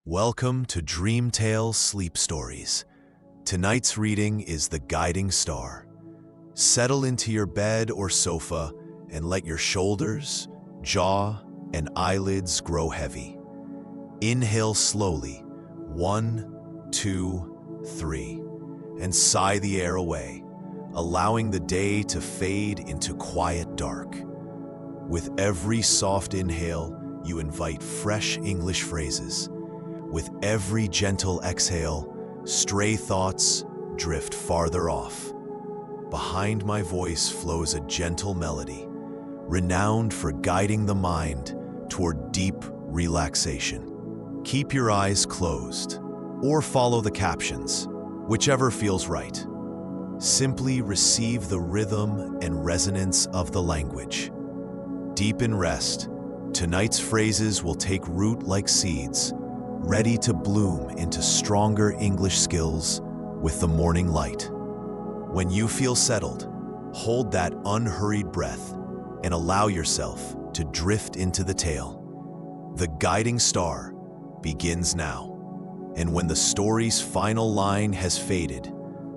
Welcome to Dreamtale Sleep Stories. Tonight's reading is The Guiding Star. Settle into your bed or sofa and let your shoulders, jaw, and eyelids grow heavy. Inhale slowly, 1, 2, 3, and sigh the air away, allowing the day to fade into quiet dark. With every soft inhale, you invite fresh English phrases. With every gentle exhale, stray thoughts drift farther off. Behind my voice flows a gentle melody, renowned for guiding the mind toward deep relaxation. Keep your eyes closed, or follow the captions, whichever feels right. Simply receive the rhythm and resonance of the language. Deep in rest, tonight's phrases will take root like seeds, ready to bloom into stronger English skills with the morning light. When you feel settled, hold that unhurried breath and allow yourself to drift into the tale. The Guiding Star begins now, and when the story's final line has faded,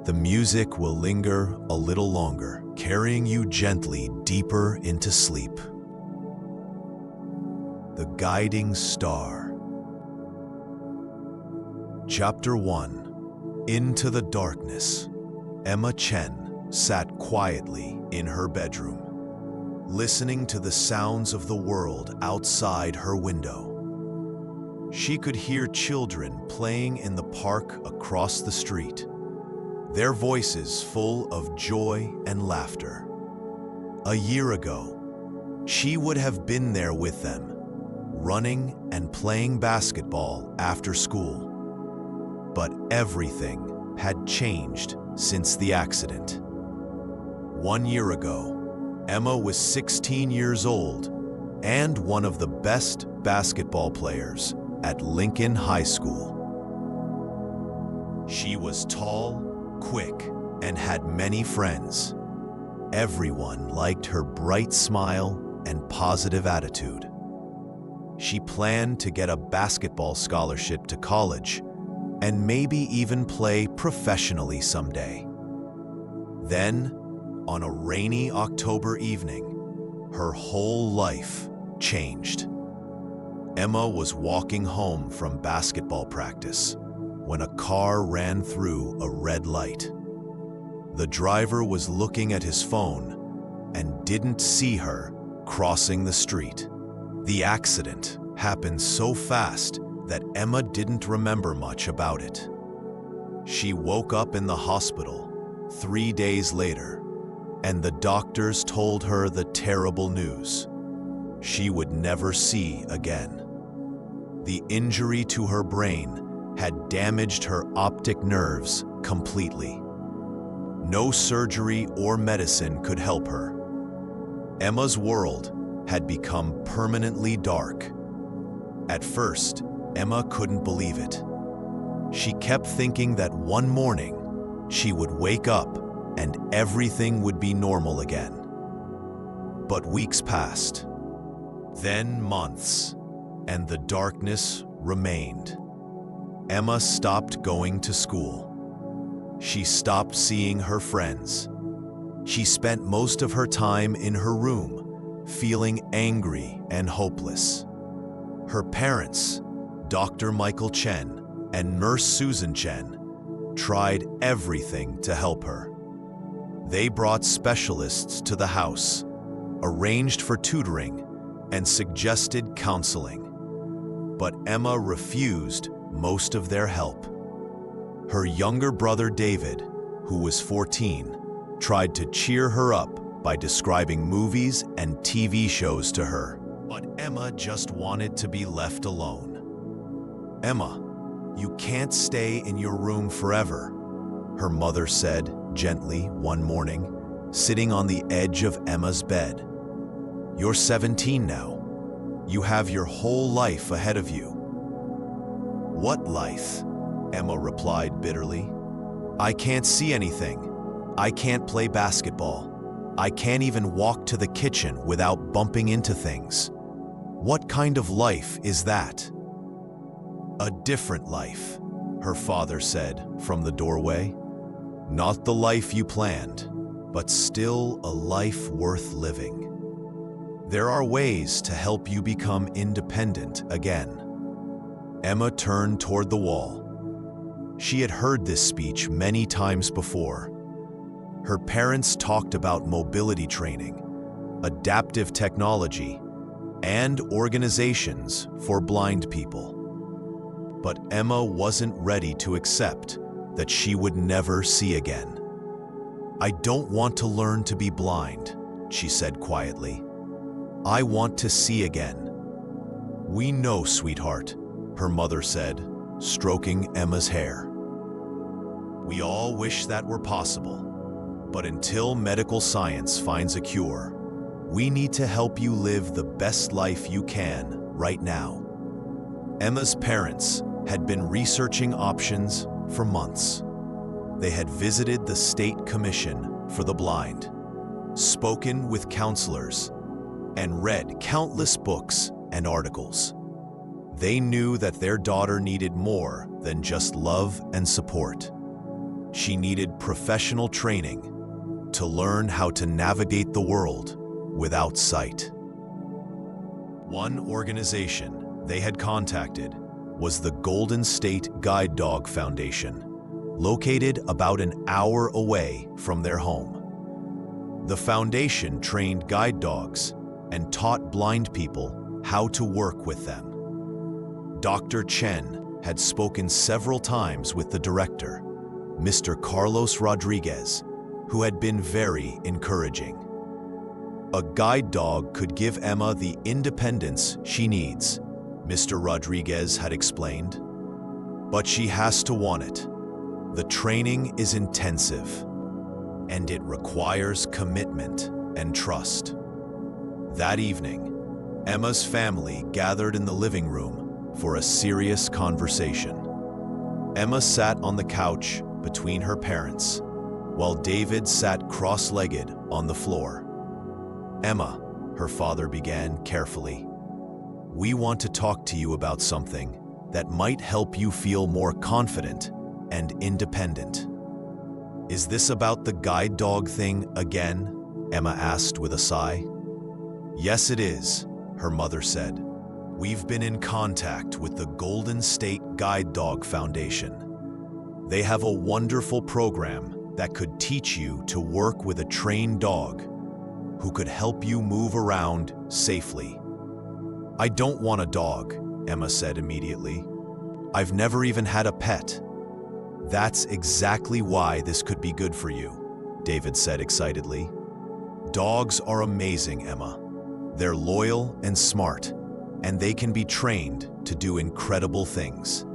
the music will linger a little longer, carrying you gently deeper into sleep. The Guiding Star. Chapter 1. Into the Darkness. Emma Chen sat quietly in her bedroom, listening to the sounds of the world outside her window. She could hear children playing in the park across the street, their voices full of joy and laughter. A year ago, she would have been there with them, running and playing basketball after school. But everything had changed since the accident. 1 year ago, Emma was 16 years old and one of the best basketball players at Lincoln High School. She was tall, quick, and had many friends. Everyone liked her bright smile and positive attitude. She planned to get a basketball scholarship to college and maybe even play professionally someday. Then, on a rainy October evening, her whole life changed. Emma was walking home from basketball practice when a car ran through a red light. The driver was looking at his phone and didn't see her crossing the street. The accident happened so fast that Emma didn't remember much about it. She woke up in the hospital 3 days later, and the doctors told her the terrible news: she would never see again. The injury to her brain had damaged her optic nerves completely. No surgery or medicine could help her. Emma's world had become permanently dark. At first, Emma couldn't believe it. She kept thinking that one morning she would wake up and everything would be normal again. But weeks passed, then months, and the darkness remained. Emma stopped going to school. She stopped seeing her friends. She spent most of her time in her room, feeling angry and hopeless. Her parents, Dr. Michael Chen and Nurse Susan Chen, tried everything to help her. They brought specialists to the house, arranged for tutoring, and suggested counseling. But Emma refused most of their help. Her younger brother David, who was 14, tried to cheer her up by describing movies and TV shows to her. But Emma just wanted to be left alone. "Emma, you can't stay in your room forever," her mother said gently one morning, sitting on the edge of Emma's bed. "You're 17 now. You have your whole life ahead of you." "What life?" Emma replied bitterly. "I can't see anything. I can't play basketball. I can't even walk to the kitchen without bumping into things. What kind of life is that?" A different life, her father said from the doorway. Not the life you planned, but still a life worth living. There are ways to help you become independent again. Emma turned toward the wall. She had heard this speech many times before. Her parents talked about mobility training, adaptive technology, and organizations for blind people. But Emma wasn't ready to accept that she would never see again. I don't want to learn to be blind, she said quietly. I want to see again. We know, sweetheart, her mother said, stroking Emma's hair. We all wish that were possible, but until medical science finds a cure, we need to help you live the best life you can right now. Emma's parents had been researching options for months. They had visited the State Commission for the Blind, spoken with counselors, and read countless books and articles. They knew that their daughter needed more than just love and support. She needed professional training to learn how to navigate the world without sight. One organization they had contacted was the Golden State Guide Dog Foundation, located about an hour away from their home. The foundation trained guide dogs and taught blind people how to work with them. Dr. Chen had spoken several times with the director, Mr. Carlos Rodriguez, who had been very encouraging. A guide dog could give Emma the independence she needs, Mr. Rodriguez had explained. But she has to want it. The training is intensive, and it requires commitment and trust. That evening, Emma's family gathered in the living room for a serious conversation. Emma sat on the couch between her parents, while David sat cross-legged on the floor. Emma, her father began carefully, we want to talk to you about something that might help you feel more confident and independent. Is this about the guide dog thing again? Emma asked with a sigh. Yes, it is, her mother said. We've been in contact with the Golden State Guide Dog Foundation. They have a wonderful program that could teach you to work with a trained dog who could help you move around safely. I don't want a dog, Emma said immediately. I've never even had a pet. That's exactly why this could be good for you, David said excitedly. Dogs are amazing, Emma. They're loyal and smart, and they can be trained to do incredible things.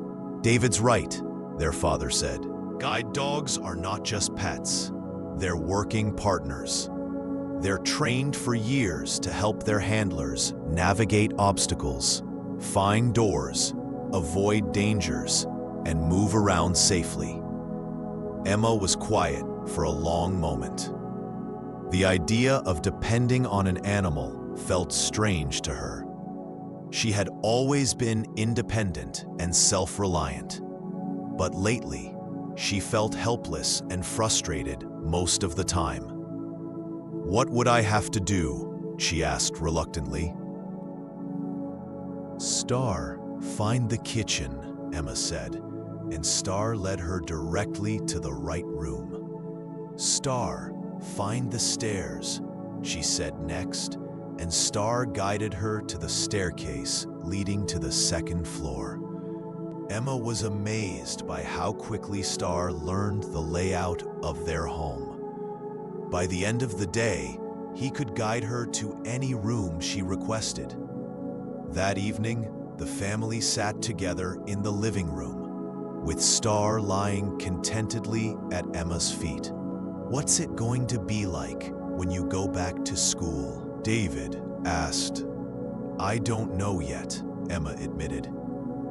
David's right, their father said. Guide dogs are not just pets. They're working partners. They're trained for years to help their handlers navigate obstacles, find doors, avoid dangers, and move around safely. Emma was quiet for a long moment. The idea of depending on an animal felt strange to her. She had always been independent and self-reliant, but lately, she felt helpless and frustrated most of the time. What would I have to do? She asked reluctantly. Star, find the kitchen, Emma said, and Star led her directly to the right room. Star, find the stairs, she said next, and Star guided her to the staircase leading to the second floor. Emma was amazed by how quickly Star learned the layout of their home. By the end of the day, he could guide her to any room she requested. That evening, the family sat together in the living room, with Star lying contentedly at Emma's feet. What's it going to be like when you go back to school? David asked. I don't know yet, Emma admitted.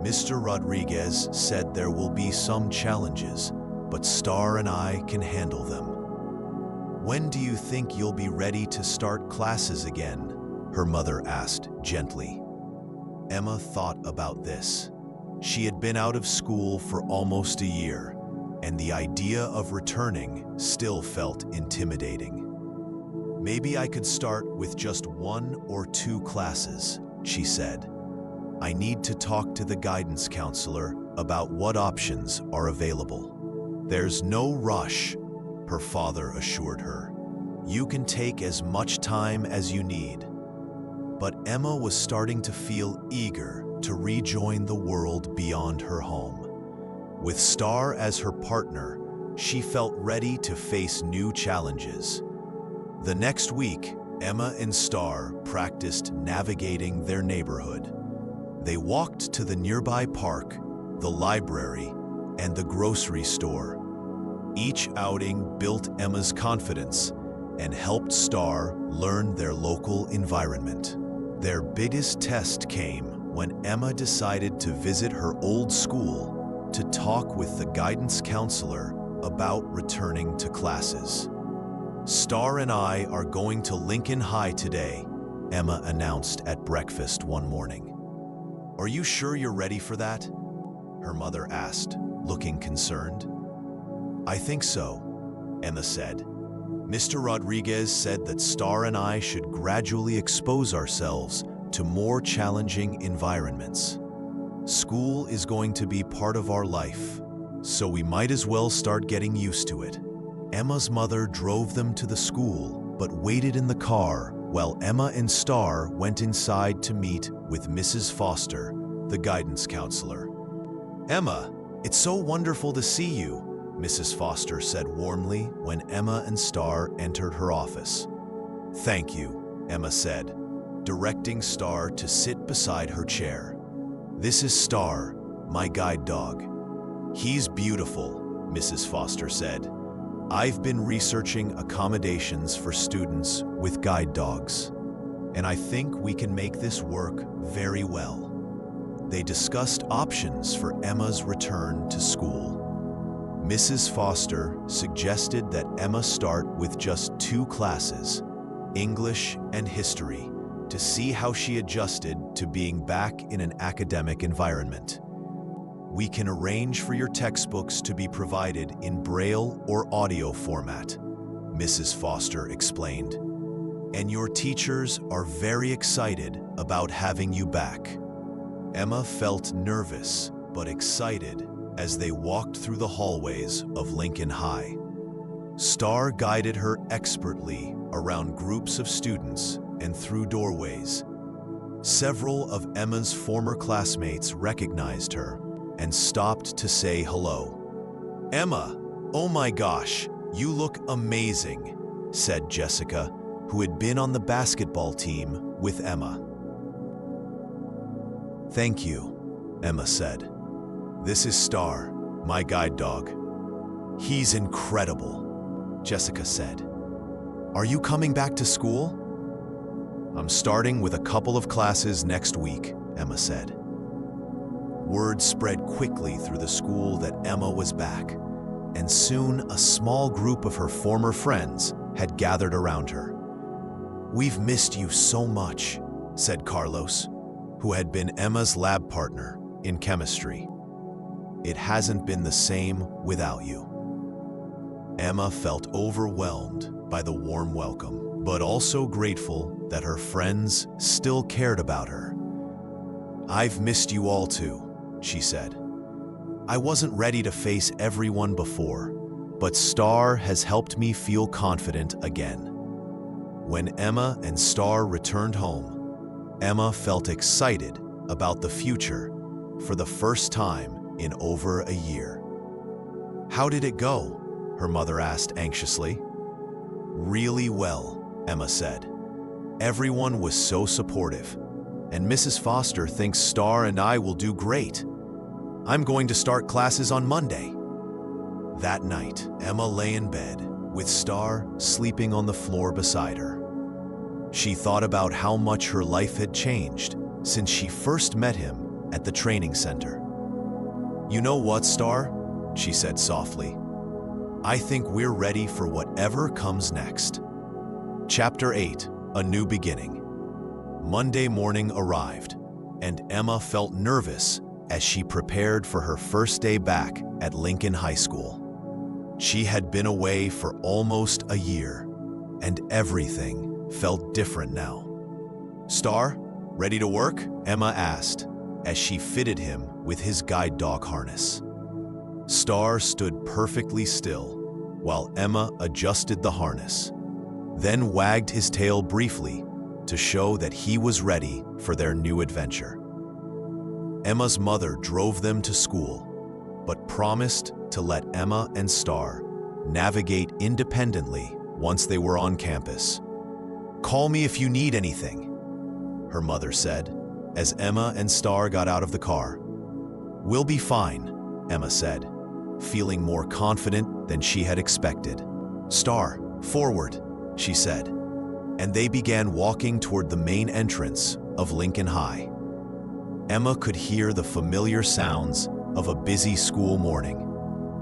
Mr. Rodriguez said there will be some challenges, but Star and I can handle them. When do you think you'll be ready to start classes again? Her mother asked gently. Emma thought about this. She had been out of school for almost a year, and the idea of returning still felt intimidating. "Maybe I could start with just 1 or 2 classes," she said. "I need to talk to the guidance counselor about what options are available." "There's no rush," her father assured her. "You can take as much time as you need." But Emma was starting to feel eager to rejoin the world beyond her home. With Star as her partner, she felt ready to face new challenges. The next week, Emma and Star practiced navigating their neighborhood. They walked to the nearby park, the library, and the grocery store. Each outing built Emma's confidence and helped Star learn their local environment. Their biggest test came when Emma decided to visit her old school to talk with the guidance counselor about returning to classes. "Star and I are going to Lincoln High today," Emma announced at breakfast one morning. "Are you sure you're ready for that?" her mother asked, looking concerned. "I think so," Emma said. "Mr. Rodriguez said that Star and I should gradually expose ourselves to more challenging environments. School is going to be part of our life, so we might as well start getting used to it." Emma's mother drove them to the school, but waited in the car while Emma and Star went inside to meet with Mrs. Foster, the guidance counselor. "Emma, it's so wonderful to see you," Mrs. Foster said warmly when Emma and Star entered her office. "Thank you," Emma said, directing Star to sit beside her chair. "This is Star, my guide dog." "He's beautiful," Mrs. Foster said. "I've been researching accommodations for students with guide dogs, and I think we can make this work very well." They discussed options for Emma's return to school. Mrs. Foster suggested that Emma start with just 2 classes, English and history, to see how she adjusted to being back in an academic environment. "We can arrange for your textbooks to be provided in Braille or audio format," Mrs. Foster explained. "And your teachers are very excited about having you back." Emma felt nervous but excited as they walked through the hallways of Lincoln High. Star guided her expertly around groups of students and through doorways. Several of Emma's former classmates recognized her and stopped to say hello. "Emma, oh my gosh, you look amazing," said Jessica, who had been on the basketball team with Emma. "Thank you," Emma said. "This is Star, my guide dog." "He's incredible," Jessica said. "Are you coming back to school?" "I'm starting with a couple of classes next week," Emma said. Word spread quickly through the school that Emma was back, and soon a small group of her former friends had gathered around her. "We've missed you so much," said Carlos, who had been Emma's lab partner in chemistry. "It hasn't been the same without you." Emma felt overwhelmed by the warm welcome, but also grateful that her friends still cared about her. "I've missed you all too," she said. "I wasn't ready to face everyone before, but Star has helped me feel confident again." When Emma and Star returned home, Emma felt excited about the future for the first time in over a year. "How did it go?" her mother asked anxiously. "Really well," Emma said. "Everyone was so supportive, and Mrs. Foster thinks Star and I will do great. I'm going to start classes on Monday." That night, Emma lay in bed, with Star sleeping on the floor beside her. She thought about how much her life had changed since she first met him at the training center. "You know what, Star?" she said softly. "I think we're ready for whatever comes next." Chapter 8, A New Beginning. Monday morning arrived, and Emma felt nervous as she prepared for her first day back at Lincoln High School. She had been away for almost a year, and everything felt different now. "Star, ready to work?" Emma asked, as she fitted him with his guide dog harness. Star stood perfectly still while Emma adjusted the harness, then wagged his tail briefly to show that he was ready for their new adventure. Emma's mother drove them to school, but promised to let Emma and Star navigate independently once they were on campus. "Call me if you need anything," her mother said, as Emma and Star got out of the car. "We'll be fine," Emma said, feeling more confident than she had expected. "Star, forward," she said, and they began walking toward the main entrance of Lincoln High. Emma could hear the familiar sounds of a busy school morning.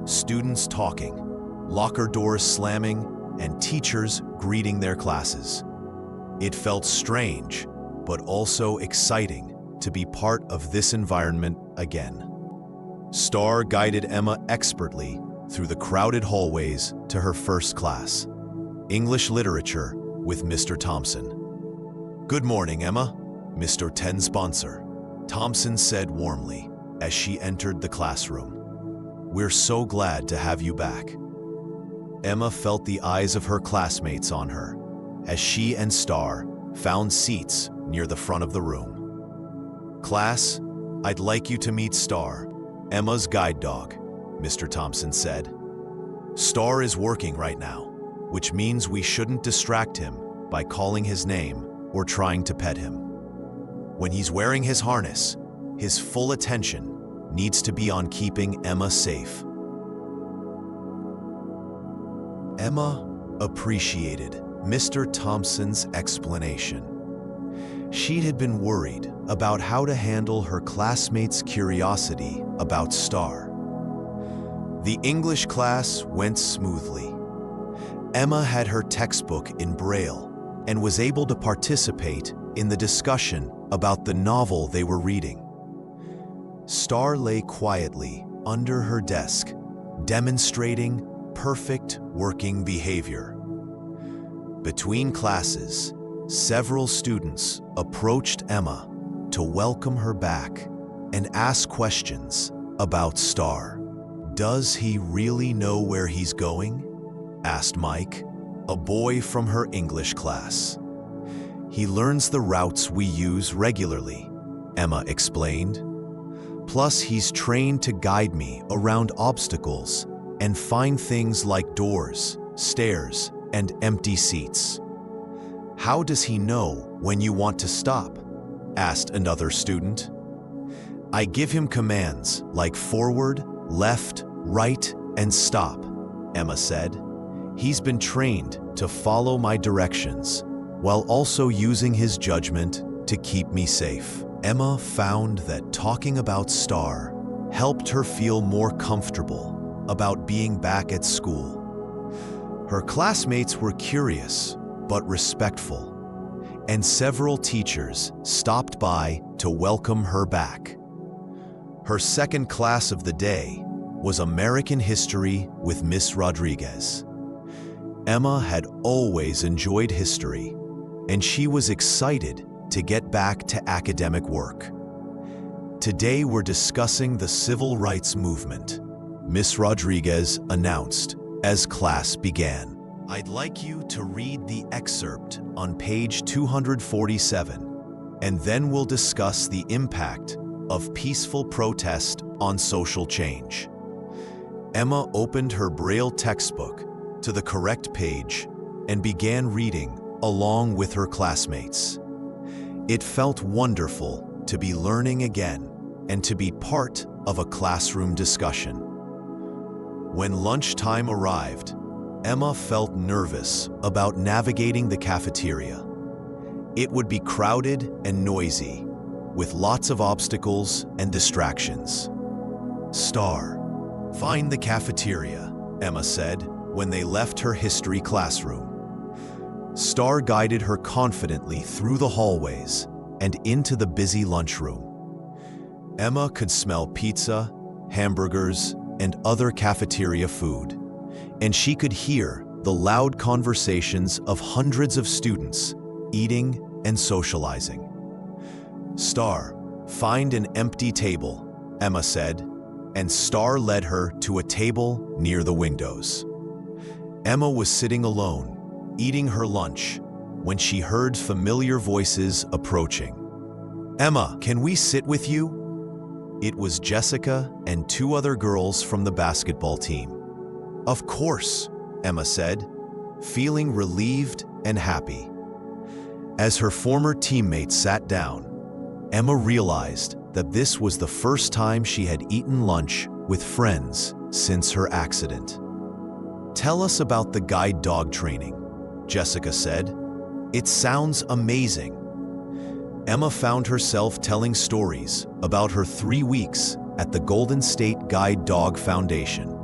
Students talking, locker doors slamming, and teachers greeting their classes. It felt strange, but also exciting to be part of this environment again. Star guided Emma expertly through the crowded hallways to her first class, English Literature with Mr. Thompson. "Good morning, Emma," Mr. Ten sponsor, Thompson said warmly as she entered the classroom. "We're so glad to have you back." Emma felt the eyes of her classmates on her as she and Star found seats near the front of the room. "Class, I'd like you to meet Star, Emma's guide dog," Mr. Thompson said. "Star is working right now, which means we shouldn't distract him by calling his name or trying to pet him. When he's wearing his harness, his full attention needs to be on keeping Emma safe." Emma appreciated Mr. Thompson's explanation. She had been worried about how to handle her classmates' curiosity about Star. The English class went smoothly. Emma had her textbook in Braille and was able to participate in the discussion about the novel they were reading. Star lay quietly under her desk, demonstrating perfect working behavior. Between classes, several students approached Emma to welcome her back and ask questions about Star. "Does he really know where he's going?" asked Mike, a boy from her English class. "He learns the routes we use regularly," Emma explained. "Plus, he's trained to guide me around obstacles and find things like doors, stairs, and empty seats." "How does he know when you want to stop?" asked another student. "I give him commands like forward, left, right, and stop," Emma said. "He's been trained to follow my directions while also using his judgment to keep me safe." Emma found that talking about Star helped her feel more comfortable about being back at school. Her classmates were curious but respectful, and several teachers stopped by to welcome her back. Her second class of the day was American History with Miss Rodriguez. Emma had always enjoyed history, and she was excited to get back to academic work. "Today we're discussing the civil rights movement," Miss Rodriguez announced as class began. "I'd like you to read the excerpt on page 247, and then we'll discuss the impact of peaceful protest on social change." Emma opened her Braille textbook to the correct page and began reading along with her classmates. It felt wonderful to be learning again and to be part of a classroom discussion. When lunchtime arrived, Emma felt nervous about navigating the cafeteria. It would be crowded and noisy, with lots of obstacles and distractions. "Star, find the cafeteria," Emma said when they left her history classroom. Star guided her confidently through the hallways and into the busy lunchroom. Emma could smell pizza, hamburgers, and other cafeteria food, and she could hear the loud conversations of hundreds of students eating and socializing. "Star, find an empty table," Emma said, and Star led her to a table near the windows. Emma was sitting alone, eating her lunch, when she heard familiar voices approaching. "Emma, can we sit with you?" It was Jessica and two other girls from the basketball team. "Of course," Emma said, feeling relieved and happy. As her former teammates sat down, Emma realized that this was the first time she had eaten lunch with friends since her accident. "Tell us about the guide dog training," Jessica said. "It sounds amazing." Emma found herself telling stories about her 3 weeks at the Golden State Guide Dog Foundation,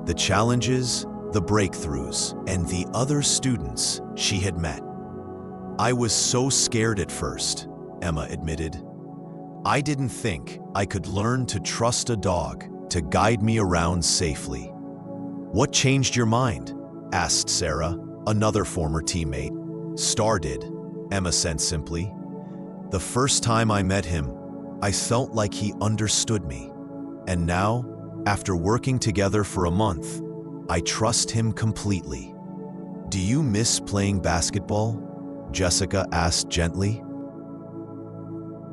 the challenges, the breakthroughs, and the other students she had met. "I was so scared at first," Emma admitted. "I didn't think I could learn to trust a dog to guide me around safely." "What changed your mind?" asked Sarah, another former teammate. "Star did," Emma said simply. "The first time I met him, I felt like he understood me. And now, after working together for a month, I trust him completely." "Do you miss playing basketball?" Jessica asked gently.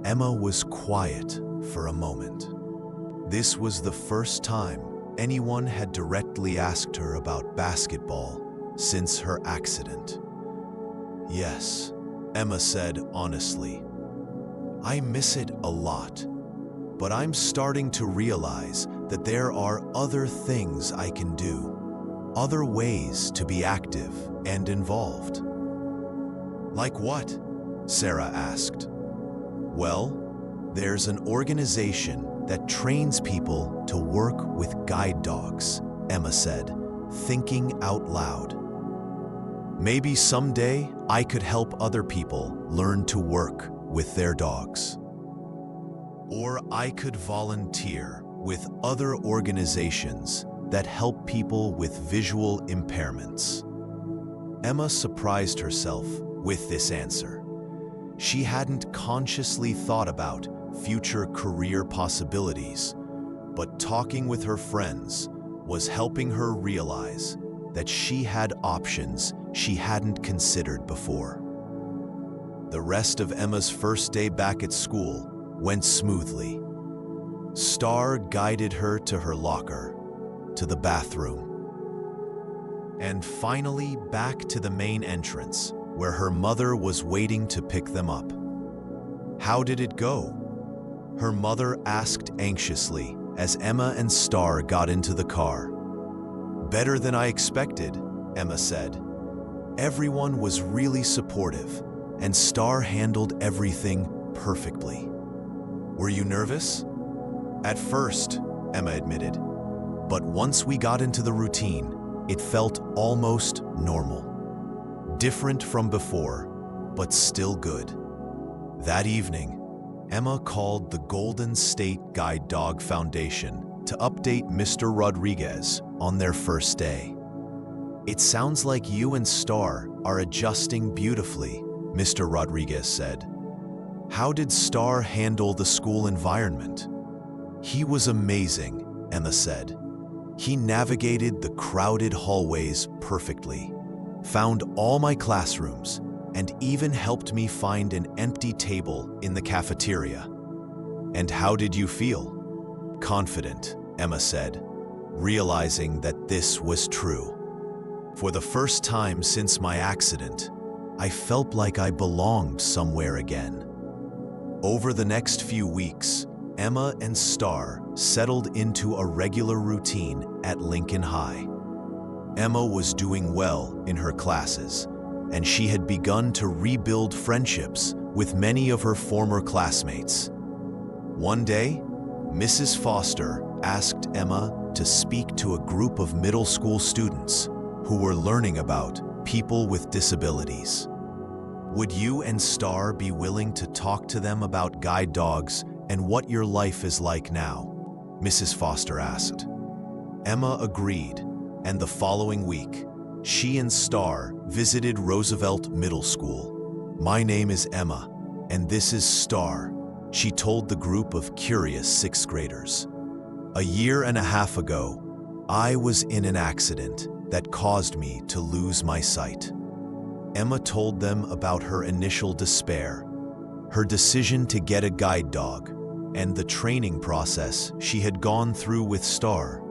Emma was quiet for a moment. This was the first time anyone had directly asked her about basketball since her accident. "Yes," Emma said honestly. "I miss it a lot, but I'm starting to realize that there are other things I can do, other ways to be active and involved." "Like what?" Sarah asked. "Well, there's an organization that trains people to work with guide dogs," Emma said, thinking out loud. "Maybe someday I could help other people learn to work with their dogs. Or I could volunteer with other organizations that help people with visual impairments." Emma surprised herself with this answer. She hadn't consciously thought about future career possibilities, but talking with her friends was helping her realize that she had options she hadn't considered before. The rest of Emma's first day back at school went smoothly. Star guided her to her locker, to the bathroom, and finally back to the main entrance, where her mother was waiting to pick them up. "How did it go?" her mother asked anxiously as Emma and Star got into the car. "Better than I expected," Emma said. "Everyone was really supportive, and Star handled everything perfectly." "Were you nervous?" "At first," Emma admitted. "But once we got into the routine, it felt almost normal. Different from before, but still good." That evening, Emma called the Golden State Guide Dog Foundation to update Mr. Rodriguez on their first day. "It sounds like you and Star are adjusting beautifully," Mr. Rodriguez said. "How did Star handle the school environment?" "He was amazing," Emma said. "He navigated the crowded hallways perfectly, found all my classrooms, and even helped me find an empty table in the cafeteria." "And how did you feel?" "Confident," Emma said, realizing that this was true. "For the first time since my accident, I felt like I belonged somewhere again." Over the next few weeks, Emma and Star settled into a regular routine at Lincoln High. Emma was doing well in her classes, and she had begun to rebuild friendships with many of her former classmates. One day, Mrs. Foster asked Emma to speak to a group of middle school students who were learning about people with disabilities. "Would you and Star be willing to talk to them about guide dogs and what your life is like now?" Mrs. Foster asked. Emma agreed, and the following week, she and Star visited Roosevelt Middle School. "My name is Emma, and this is Star," she told the group of curious sixth graders. "A year and a half ago, I was in an accident that caused me to lose my sight." Emma told them about her initial despair, her decision to get a guide dog, and the training process she had gone through with Star.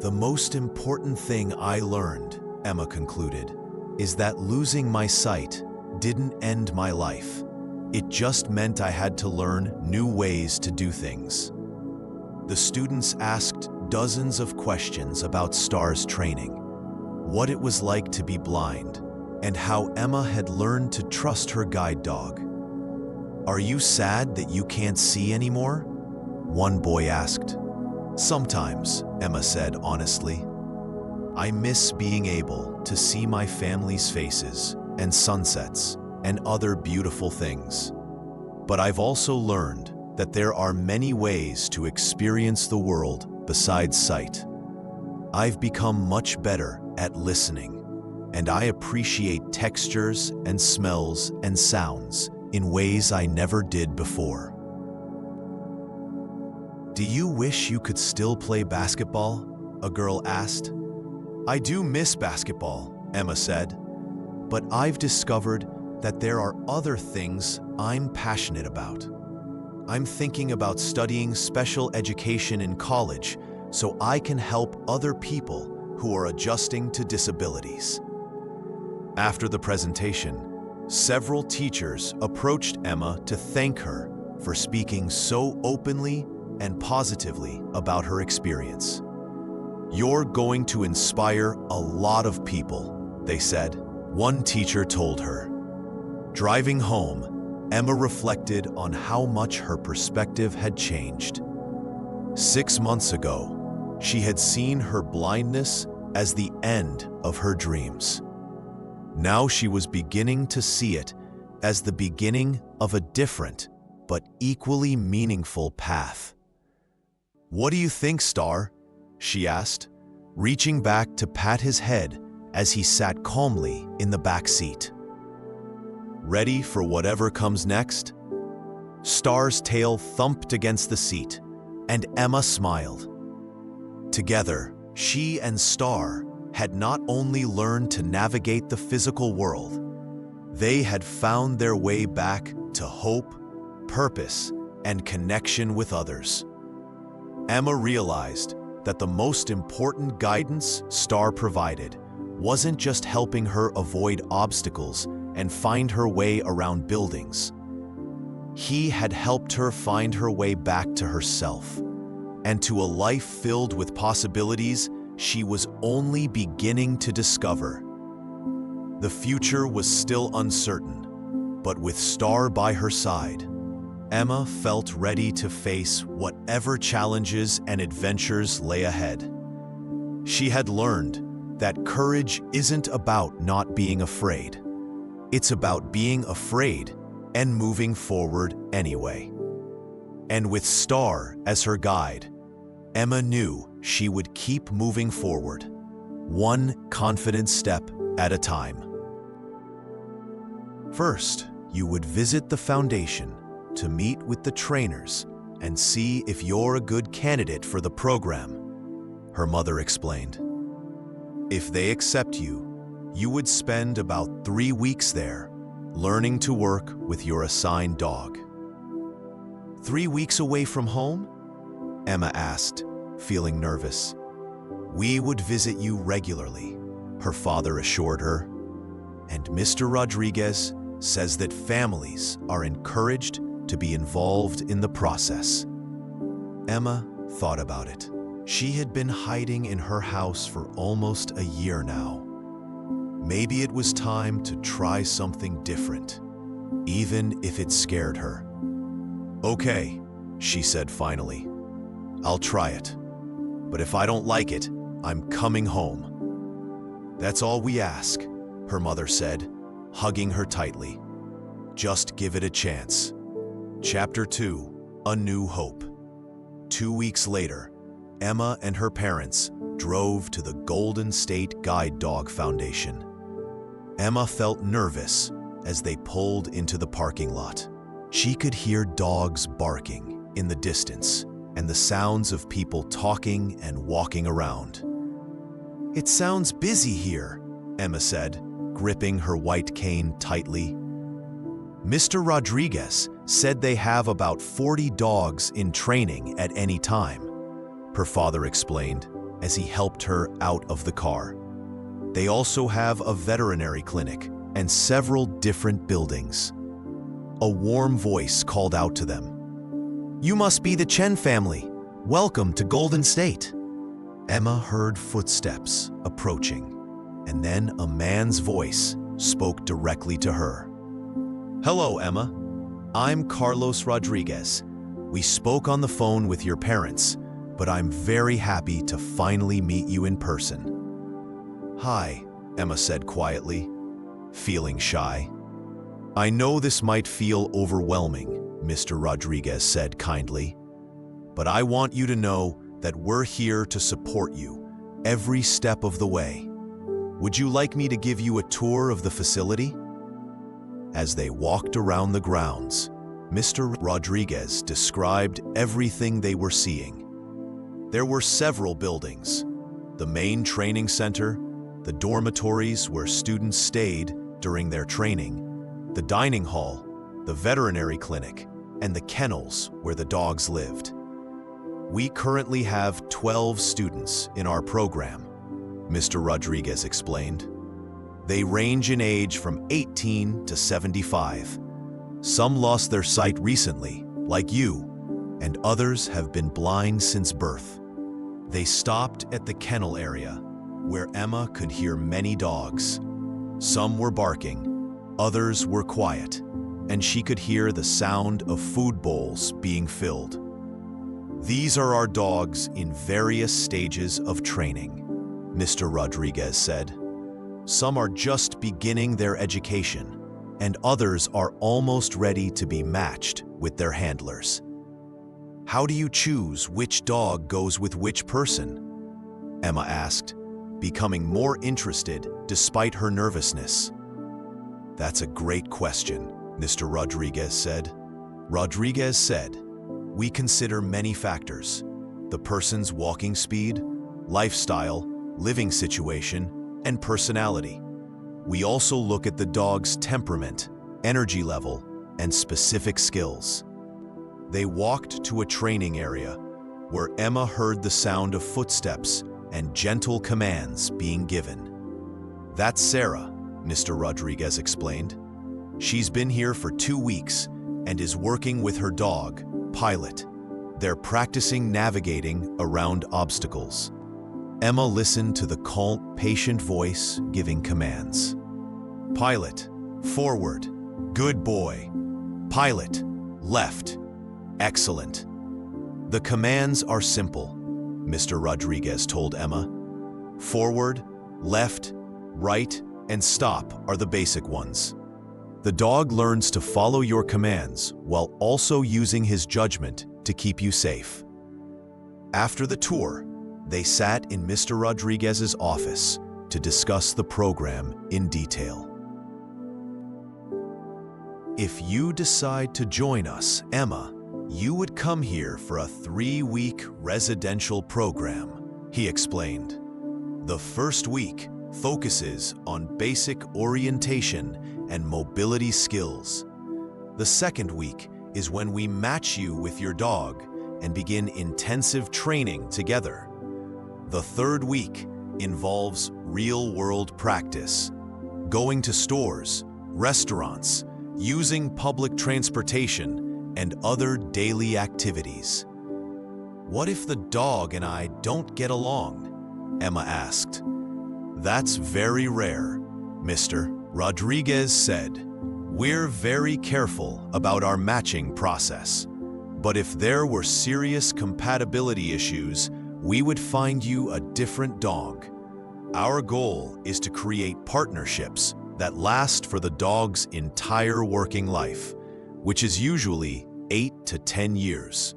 "The most important thing I learned," Emma concluded, "is that losing my sight didn't end my life. It just meant I had to learn new ways to do things." The students asked dozens of questions about Star's training, what it was like to be blind, and how Emma had learned to trust her guide dog. "Are you sad that you can't see anymore?" one boy asked. "Sometimes," Emma said honestly. "I miss being able to see my family's faces and sunsets and other beautiful things. But I've also learned that there are many ways to experience the world besides sight. I've become much better at listening, and I appreciate textures and smells and sounds in ways I never did before." "Do you wish you could still play basketball?" a girl asked. "I do miss basketball," Emma said, "but I've discovered that there are other things I'm passionate about. I'm thinking about studying special education in college so I can help other people who are adjusting to disabilities." After the presentation, several teachers approached Emma to thank her for speaking so openly and positively about her experience. "You're going to inspire a lot of people," they said, one teacher told her. Driving home, Emma reflected on how much her perspective had changed. 6 months ago, she had seen her blindness as the end of her dreams. Now she was beginning to see it as the beginning of a different but equally meaningful path. "What do you think, Star?" she asked, reaching back to pat his head as he sat calmly in the back seat. "Ready for whatever comes next?" Star's tail thumped against the seat, and Emma smiled. Together, she and Star had not only learned to navigate the physical world, they had found their way back to hope, purpose, and connection with others. Emma realized that the most important guidance Star provided wasn't just helping her avoid obstacles and find her way around buildings. He had helped her find her way back to herself and to a life filled with possibilities she was only beginning to discover. The future was still uncertain, but with Star by her side, Emma felt ready to face whatever challenges and adventures lay ahead. She had learned that courage isn't about not being afraid. It's about being afraid and moving forward anyway. And with Star as her guide, Emma knew she would keep moving forward, one confident step at a time. First, you would visit the foundation to meet with the trainers and see if you're a good candidate for the program, her mother explained. If they accept you, you would spend about 3 weeks there, learning to work with your assigned dog. 3 weeks away from home? Emma asked, feeling nervous. "We would visit you regularly," her father assured her. "And Mr. Rodriguez says that families are encouraged to be involved in the process." Emma thought about it. She had been hiding in her house for almost a year now. Maybe it was time to try something different, even if it scared her. "Okay," she said finally. "I'll try it. But if I don't like it, I'm coming home." "That's all we ask," her mother said, hugging her tightly. "Just give it a chance." Chapter 2. A new hope. 2 weeks later, Emma and her parents drove to the Golden State Guide Dog Foundation. Emma felt nervous as they pulled into the parking lot. She could hear dogs barking in the distance and the sounds of people talking and walking around. "It sounds busy here," Emma said, gripping her white cane tightly. "Mr. Rodriguez said they have about 40 dogs in training at any time," her father explained as he helped her out of the car. "They also have a veterinary clinic and several different buildings." A warm voice called out to them. "You must be the Chen family. Welcome to Golden State." Emma heard footsteps approaching, and then a man's voice spoke directly to her. "Hello, Emma. I'm Carlos Rodriguez. We spoke on the phone with your parents, but I'm very happy to finally meet you in person." "Hi," Emma said quietly, feeling shy. "I know this might feel overwhelming," Mr. Rodriguez said kindly, "but I want you to know that we're here to support you every step of the way. Would you like me to give you a tour of the facility?" As they walked around the grounds, Mr. Rodriguez described everything they were seeing. There were several buildings: the main training center, the dormitories where students stayed during their training, the dining hall, the veterinary clinic, and the kennels where the dogs lived. "We currently have 12 students in our program," Mr. Rodriguez explained. "They range in age from 18 to 75. Some lost their sight recently, like you, and others have been blind since birth." They stopped at the kennel area, where Emma could hear many dogs. Some were barking, others were quiet, and she could hear the sound of food bowls being filled. "These are our dogs in various stages of training," Mr. Rodriguez said. "Some are just beginning their education, and others are almost ready to be matched with their handlers." "How do you choose which dog goes with which person?" Emma asked, becoming more interested despite her nervousness. "That's a great question," Mr. Rodriguez said. Rodriguez said, "We consider many factors: the person's walking speed, lifestyle, living situation, and personality. We also look at the dog's temperament, energy level, and specific skills." They walked to a training area where Emma heard the sound of footsteps and gentle commands being given. "That's Sarah," Mr. Rodriguez explained. "She's been here for 2 weeks and is working with her dog, Pilot. They're practicing navigating around obstacles." Emma listened to the calm, patient voice giving commands. "Pilot, forward. Good boy. Pilot, left. Excellent." "The commands are simple," Mr. Rodriguez told Emma. "Forward, left, right, and stop are the basic ones. The dog learns to follow your commands while also using his judgment to keep you safe." After the tour, they sat in Mr. Rodriguez's office to discuss the program in detail. "If you decide to join us, Emma, you would come here for a 3-week residential program," he explained. "The first week focuses on basic orientation and mobility skills. The second week is when we match you with your dog and begin intensive training together. The third week involves real-world practice, going to stores, restaurants, using public transportation, and other daily activities." "What if the dog and I don't get along?" Emma asked. "That's very rare," Mr. Rodriguez said. "We're very careful about our matching process. But if there were serious compatibility issues, we would find you a different dog. Our goal is to create partnerships that last for the dog's entire working life, which is usually 8 to 10 years.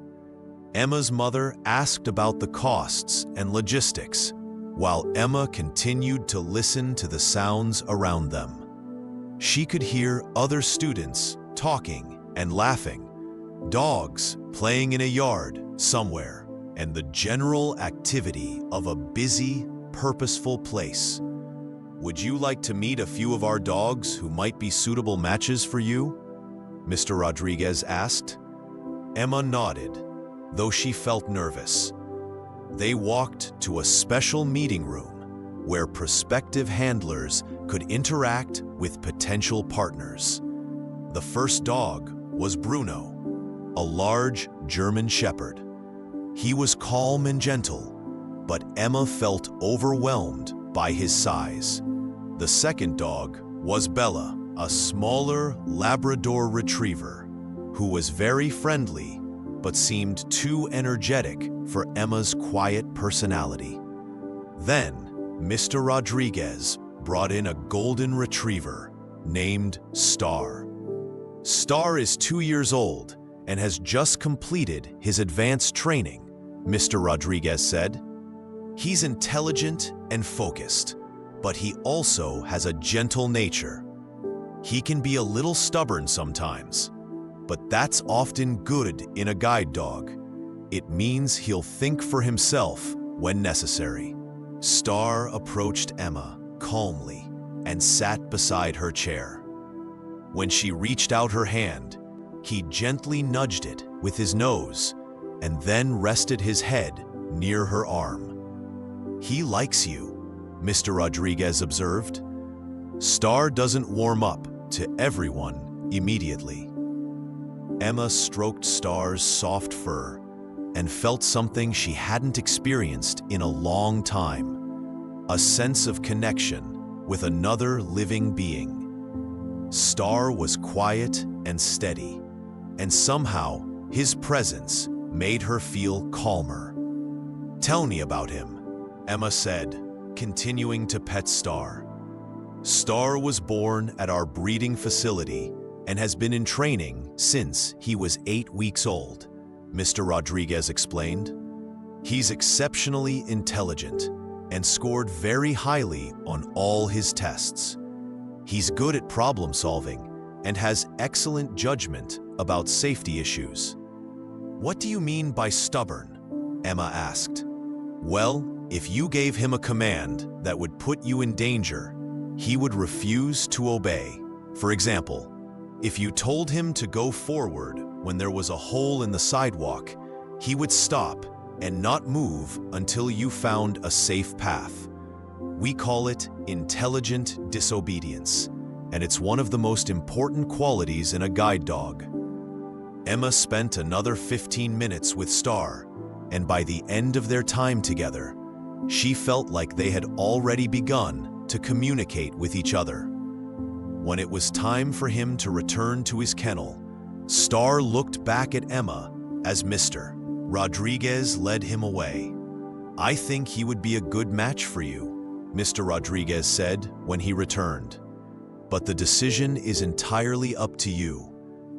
Emma's mother asked about the costs and logistics, while Emma continued to listen to the sounds around them. She could hear other students talking and laughing, dogs playing in a yard somewhere, and the general activity of a busy, purposeful place. "Would you like to meet a few of our dogs who might be suitable matches for you?" Mr. Rodriguez asked. Emma nodded, though she felt nervous. They walked to a special meeting room where prospective handlers could interact with potential partners. The first dog was Bruno, a large German shepherd. He was calm and gentle, but Emma felt overwhelmed by his size. The second dog was Bella, a smaller Labrador retriever, who was very friendly but seemed too energetic for Emma's quiet personality. Then, Mr. Rodriguez brought in a golden retriever named Star. Star is 2 years old and has just completed his advanced training, Mr. Rodriguez said. He's intelligent and focused, but he also has a gentle nature. He can be a little stubborn sometimes, but that's often good in a guide dog. It means he'll think for himself when necessary. Star approached Emma calmly and sat beside her chair. When she reached out her hand, he gently nudged it with his nose and then rested his head near her arm. "He likes you," Mr. Rodriguez observed. "Star doesn't warm up to everyone immediately." Emma stroked Star's soft fur and felt something she hadn't experienced in a long time, a sense of connection with another living being. Star was quiet and steady, and somehow his presence made her feel calmer. "Tell me about him," Emma said, continuing to pet Star. "Star was born at our breeding facility and has been in training since he was 8 weeks old," Mr. Rodriguez explained. "He's exceptionally intelligent and scored very highly on all his tests. He's good at problem solving and has excellent judgment about safety issues." "What do you mean by stubborn?" Emma asked. "Well, if you gave him a command that would put you in danger, he would refuse to obey. For example, if you told him to go forward when there was a hole in the sidewalk, he would stop and not move until you found a safe path. We call it intelligent disobedience, and it's one of the most important qualities in a guide dog." Emma spent another 15 minutes with Star, and by the end of their time together, she felt like they had already begun to communicate with each other. When it was time for him to return to his kennel, Star looked back at Emma as Mr. Rodriguez led him away. "I think he would be a good match for you," Mr. Rodriguez said when he returned. "But the decision is entirely up to you.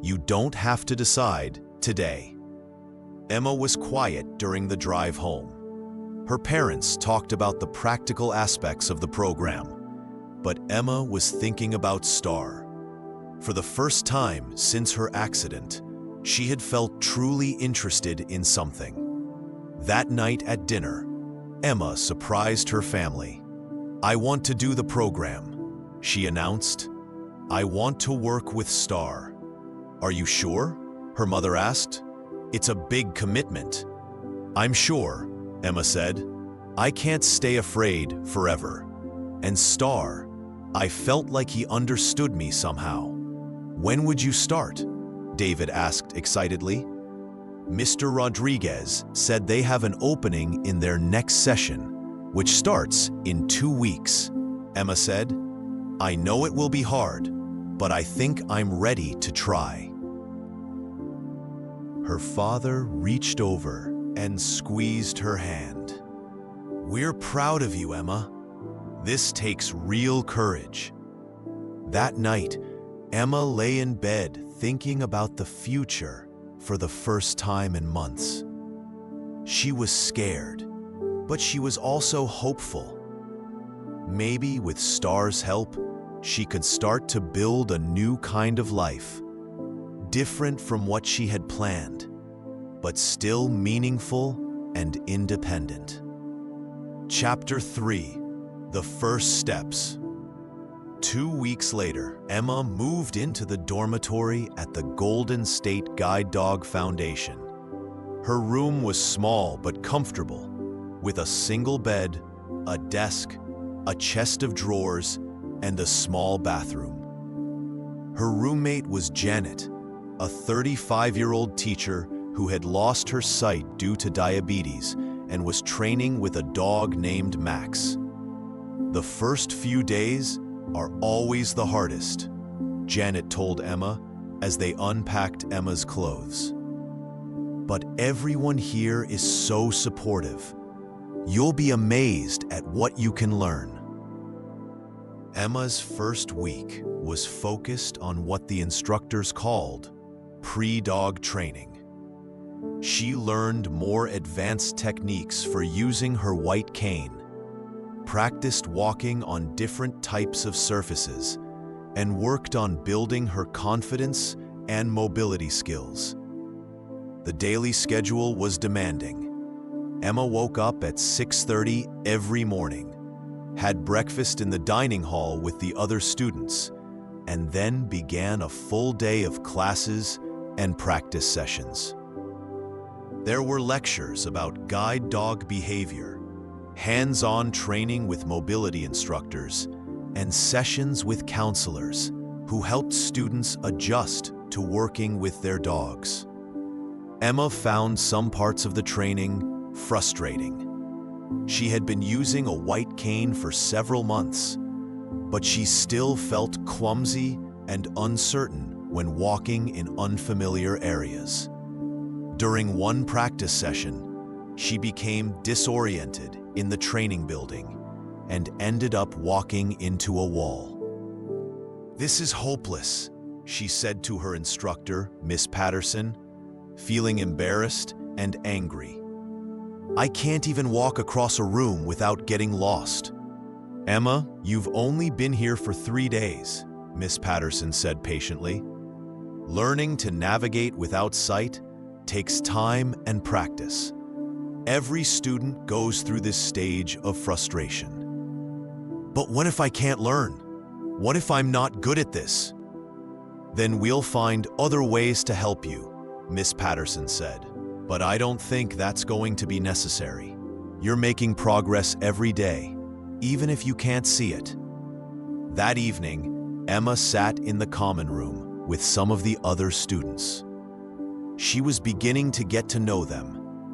You don't have to decide today." Emma was quiet during the drive home. Her parents talked about the practical aspects of the program, but Emma was thinking about Star. For the first time since her accident, she had felt truly interested in something. That night at dinner, Emma surprised her family. "I want to do the program," she announced. "I want to work with Star." "Are you sure?" her mother asked. "It's a big commitment." "I'm sure," Emma said. "I can't stay afraid forever. And Star, I felt like he understood me somehow." "When would you start?" David asked excitedly. Mr. Rodriguez said they have an opening in their next session, which starts in 2 weeks. Emma said, "I know it will be hard, but I think I'm ready to try." Her father reached over and squeezed her hand. "We're proud of you, Emma. This takes real courage." That night, Emma lay in bed thinking about the future for the first time in months. She was scared, but she was also hopeful. Maybe with Star's help, she could start to build a new kind of life, different from what she had planned, but still meaningful and independent. Chapter 3: The First Steps. 2 weeks later, Emma moved into the dormitory at the Golden State Guide Dog Foundation. Her room was small but comfortable, with a single bed, a desk, a chest of drawers, and a small bathroom. Her roommate was Janet, a 35-year-old teacher who had lost her sight due to diabetes and was training with a dog named Max. The first few days are always the hardest, Janet told Emma as they unpacked Emma's clothes. But everyone here is so supportive. You'll be amazed at what you can learn. Emma's first week was focused on what the instructors called pre-dog training. She learned more advanced techniques for using her white cane, practiced walking on different types of surfaces, and worked on building her confidence and mobility skills. The daily schedule was demanding. Emma woke up at 6:30 every morning, had breakfast in the dining hall with the other students, and then began a full day of classes and practice sessions. There were lectures about guide dog behavior, hands-on training with mobility instructors, and sessions with counselors who helped students adjust to working with their dogs. Emma found some parts of the training frustrating. She had been using a white cane for several months, but she still felt clumsy and uncertain when walking in unfamiliar areas. During one practice session, she became disoriented in the training building and ended up walking into a wall. "This is hopeless," she said to her instructor, Miss Patterson, feeling embarrassed and angry. "I can't even walk across a room without getting lost." "Emma, you've only been here for 3 days," Miss Patterson said patiently. "Learning to navigate without sight takes time and practice. Every student goes through this stage of frustration." "But what if I can't learn? What if I'm not good at this?" "Then we'll find other ways to help you," Miss Patterson said. "But I don't think that's going to be necessary. You're making progress every day, even if you can't see it." That evening, Emma sat in the common room with some of the other students. She was beginning to get to know them,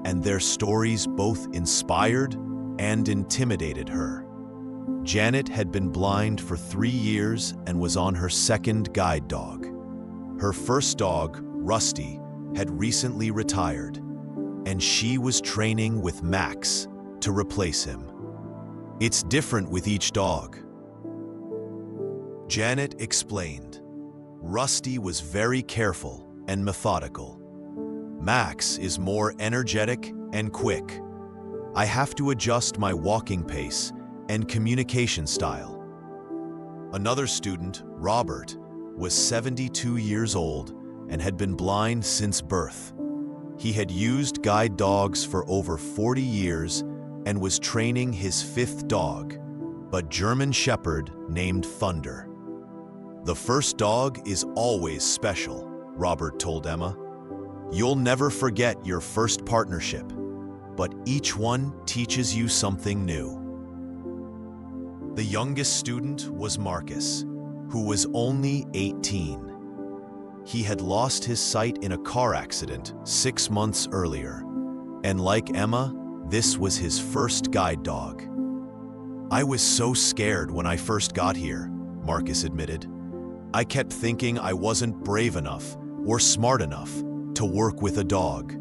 and their stories both inspired and intimidated her. Janet had been blind for 3 years and was on her second guide dog. Her first dog, Rusty, had recently retired, and she was training with Max to replace him. "It's different with each dog," Janet explained. "Rusty was very careful and methodical. Max is more energetic and quick. I have to adjust my walking pace and communication style." Another student, Robert, was 72 years old and had been blind since birth. He had used guide dogs for over 40 years and was training his 5th dog, a German Shepherd named Thunder. "The first dog is always special," Robert told Emma. "You'll never forget your first partnership, but each one teaches you something new." The youngest student was Marcus, who was only 18. He had lost his sight in a car accident 6 months earlier, and like Emma, this was his first guide dog. "I was so scared when I first got here," Marcus admitted. "I kept thinking I wasn't brave enough or smart enough to work with a dog.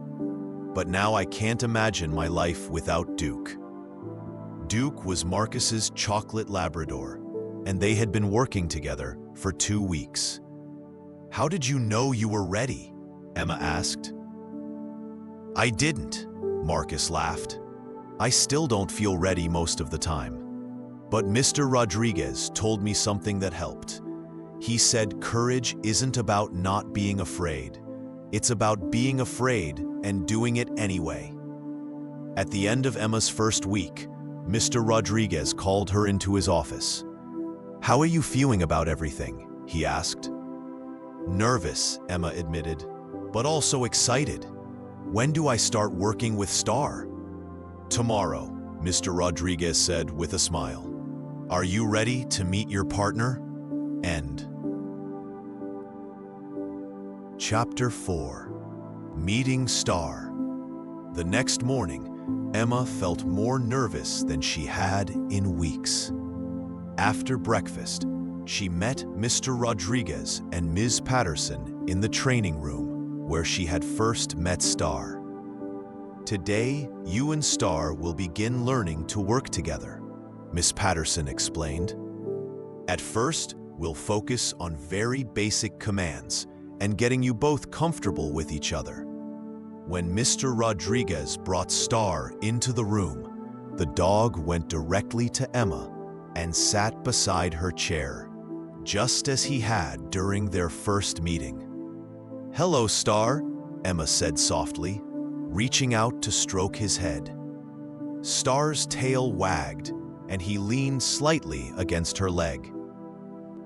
But now I can't imagine my life without Duke." Duke was Marcus's chocolate Labrador, and they had been working together for 2 weeks. "How did you know you were ready?" Emma asked. I didn't, Marcus laughed. I still don't feel ready most of the time. But Mr. Rodriguez told me something that helped. He said courage isn't about not being afraid. It's about being afraid and doing it anyway. At the end of Emma's first week, Mr. Rodriguez called her into his office. "How are you feeling about everything?" he asked. "Nervous," Emma admitted, "but also excited. When do I start working with Star?" "Tomorrow," Mr. Rodriguez said with a smile. "Are you ready to meet your partner?" End. Chapter 4. Meeting Star. The next morning, Emma felt more nervous than she had in weeks. After breakfast, she met Mr. Rodriguez and Ms. Patterson in the training room where she had first met Star. "Today, you and Star will begin learning to work together," Ms. Patterson explained. "At first, we'll focus on very basic commands and getting you both comfortable with each other." When Mr. Rodriguez brought Star into the room, the dog went directly to Emma and sat beside her chair, just as he had during their first meeting. "Hello, Star," Emma said softly, reaching out to stroke his head. Star's tail wagged, and he leaned slightly against her leg.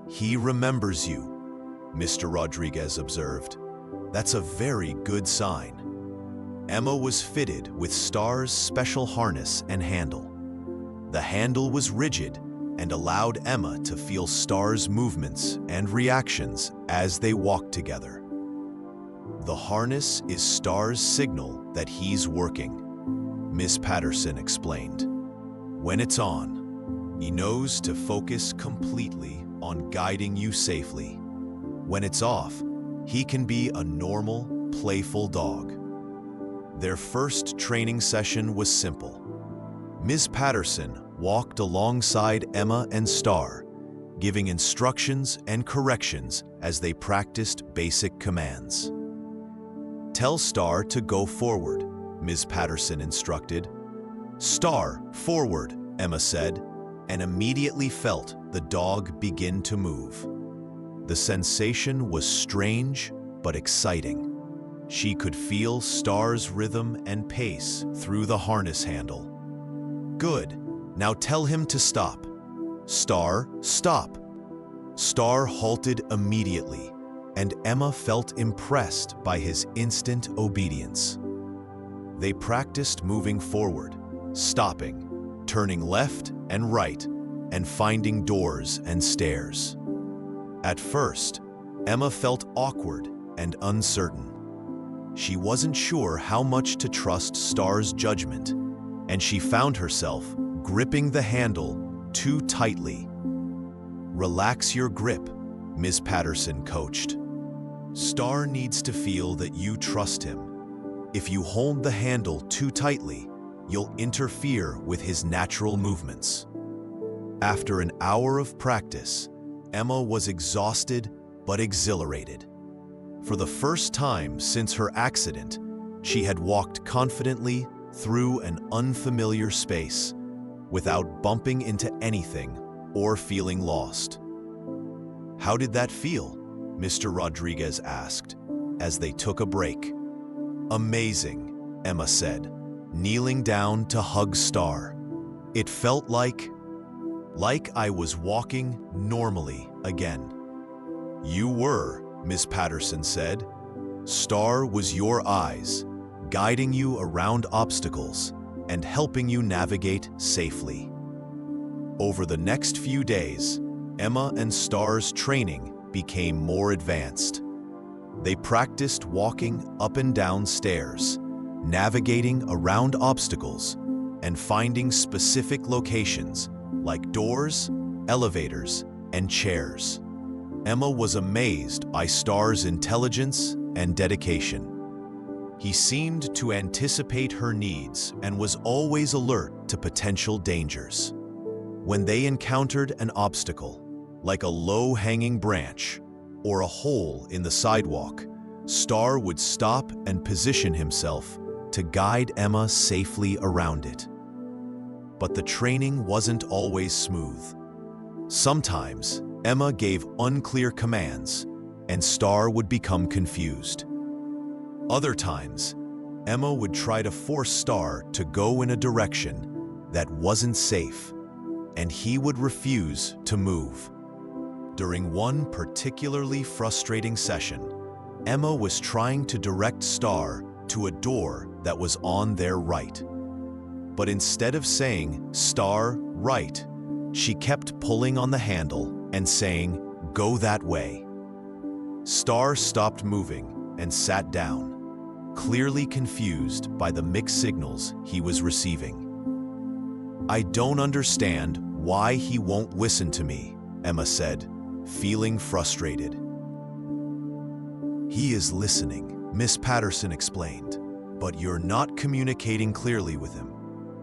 "He remembers you," Mr. Rodriguez observed. "That's a very good sign." Emma was fitted with Star's special harness and handle. The handle was rigid and allowed Emma to feel Star's movements and reactions as they walked together. "The harness is Star's signal that he's working," Miss Patterson explained. "When it's on, he knows to focus completely on guiding you safely. When it's off, he can be a normal, playful dog." Their first training session was simple. Ms. Patterson walked alongside Emma and Star, giving instructions and corrections as they practiced basic commands. "Tell Star to go forward," Ms. Patterson instructed. "Star, forward," Emma said, and immediately felt the dog begin to move. The sensation was strange but exciting. She could feel Star's rhythm and pace through the harness handle. "Good. Now tell him to stop." "Star, stop." Star halted immediately, and Emma felt impressed by his instant obedience. They practiced moving forward, stopping, turning left and right, and finding doors and stairs. At first, Emma felt awkward and uncertain. She wasn't sure how much to trust Star's judgment, and she found herself gripping the handle too tightly. "Relax your grip," Ms. Patterson coached. "Star needs to feel that you trust him. If you hold the handle too tightly, you'll interfere with his natural movements." After an hour of practice, Emma was exhausted but exhilarated. For the first time since her accident, she had walked confidently through an unfamiliar space without bumping into anything or feeling lost. "How did that feel?" Mr. Rodriguez asked as they took a break. "Amazing," Emma said, kneeling down to hug Star. "It felt like I was walking normally again." "You were," Ms. Patterson said. "Star was your eyes, guiding you around obstacles and helping you navigate safely." Over the next few days, Emma and Star's training became more advanced. They practiced walking up and down stairs, navigating around obstacles, and finding specific locations like doors, elevators, and chairs. Emma was amazed by Star's intelligence and dedication. He seemed to anticipate her needs and was always alert to potential dangers. When they encountered an obstacle, like a low-hanging branch or a hole in the sidewalk, Star would stop and position himself to guide Emma safely around it. But the training wasn't always smooth. Sometimes, Emma gave unclear commands, and Star would become confused. Other times, Emma would try to force Star to go in a direction that wasn't safe, and he would refuse to move. During one particularly frustrating session, Emma was trying to direct Star to a door that was on their right. But instead of saying, "Star, right," she kept pulling on the handle and saying, "Go that way." Star stopped moving and sat down, clearly confused by the mixed signals he was receiving. "I don't understand why he won't listen to me," Emma said, feeling frustrated. "He is listening," Miss Patterson explained, "but you're not communicating clearly with him.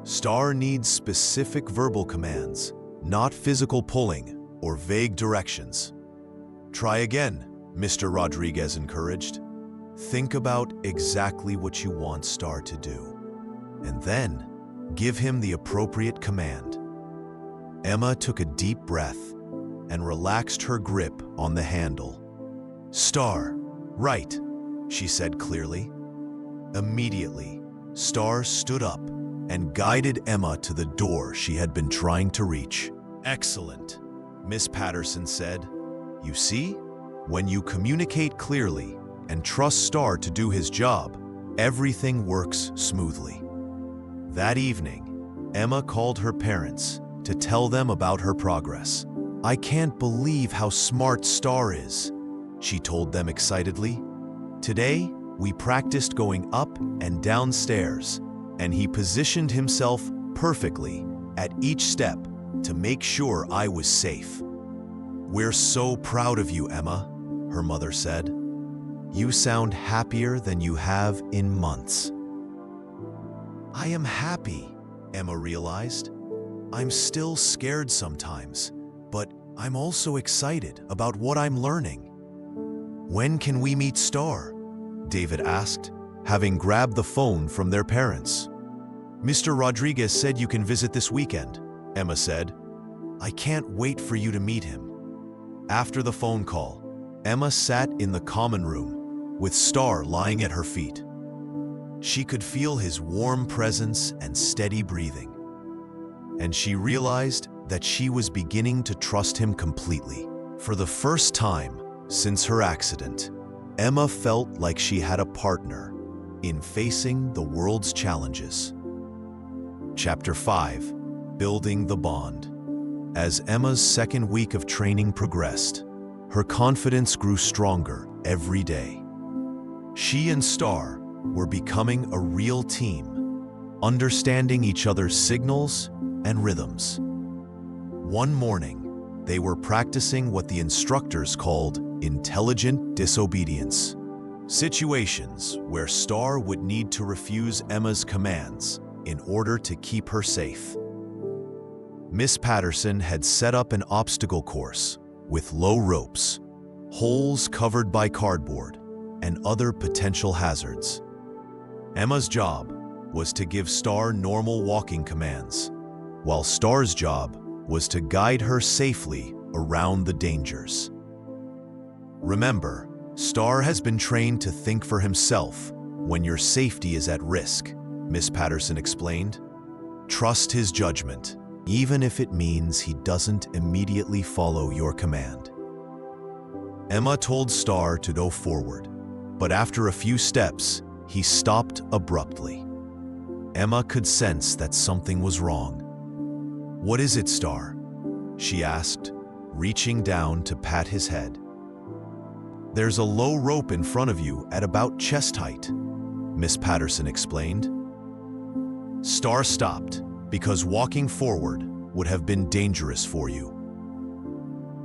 Star needs specific verbal commands, not physical pulling or vague directions." "Try again," Mr. Rodriguez encouraged. "Think about exactly what you want Star to do, and then give him the appropriate command." Emma took a deep breath and relaxed her grip on the handle. "Star, right," she said clearly. Immediately, Star stood up and guided Emma to the door she had been trying to reach. "Excellent," Miss Patterson said. "You see, when you communicate clearly and trust Star to do his job, everything works smoothly." That evening, Emma called her parents to tell them about her progress. "I can't believe how smart Star is," she told them excitedly. "Today, we practiced going up and down stairs, and he positioned himself perfectly at each step to make sure I was safe." "We're so proud of you, Emma," her mother said. "You sound happier than you have in months." "I am happy," Emma realized. "I'm still scared sometimes, but I'm also excited about what I'm learning." "When can we meet Star?" David asked, having grabbed the phone from their parents. "Mr. Rodriguez said you can visit this weekend," Emma said. "I can't wait for you to meet him." After the phone call, Emma sat in the common room, with Star lying at her feet. She could feel his warm presence and steady breathing, and she realized that she was beginning to trust him completely. For the first time since her accident, Emma felt like she had a partner in facing the world's challenges. Chapter 5: Building the Bond. As Emma's second week of training progressed, her confidence grew stronger every day. She and Star were becoming a real team, understanding each other's signals and rhythms. One morning, they were practicing what the instructors called intelligent disobedience, situations where Star would need to refuse Emma's commands in order to keep her safe. Miss Patterson had set up an obstacle course with low ropes, holes covered by cardboard, and other potential hazards. Emma's job was to give Star normal walking commands, while Star's job was to guide her safely around the dangers. Remember, Star has been trained to think for himself when your safety is at risk, Miss Patterson explained. Trust his judgment, even if it means he doesn't immediately follow your command. Emma told Star to go forward, but after a few steps, he stopped abruptly. Emma could sense that something was wrong. "What is it, Star?" she asked, reaching down to pat his head. "There's a low rope in front of you at about chest height," Miss Patterson explained. Star stopped because walking forward would have been dangerous for you.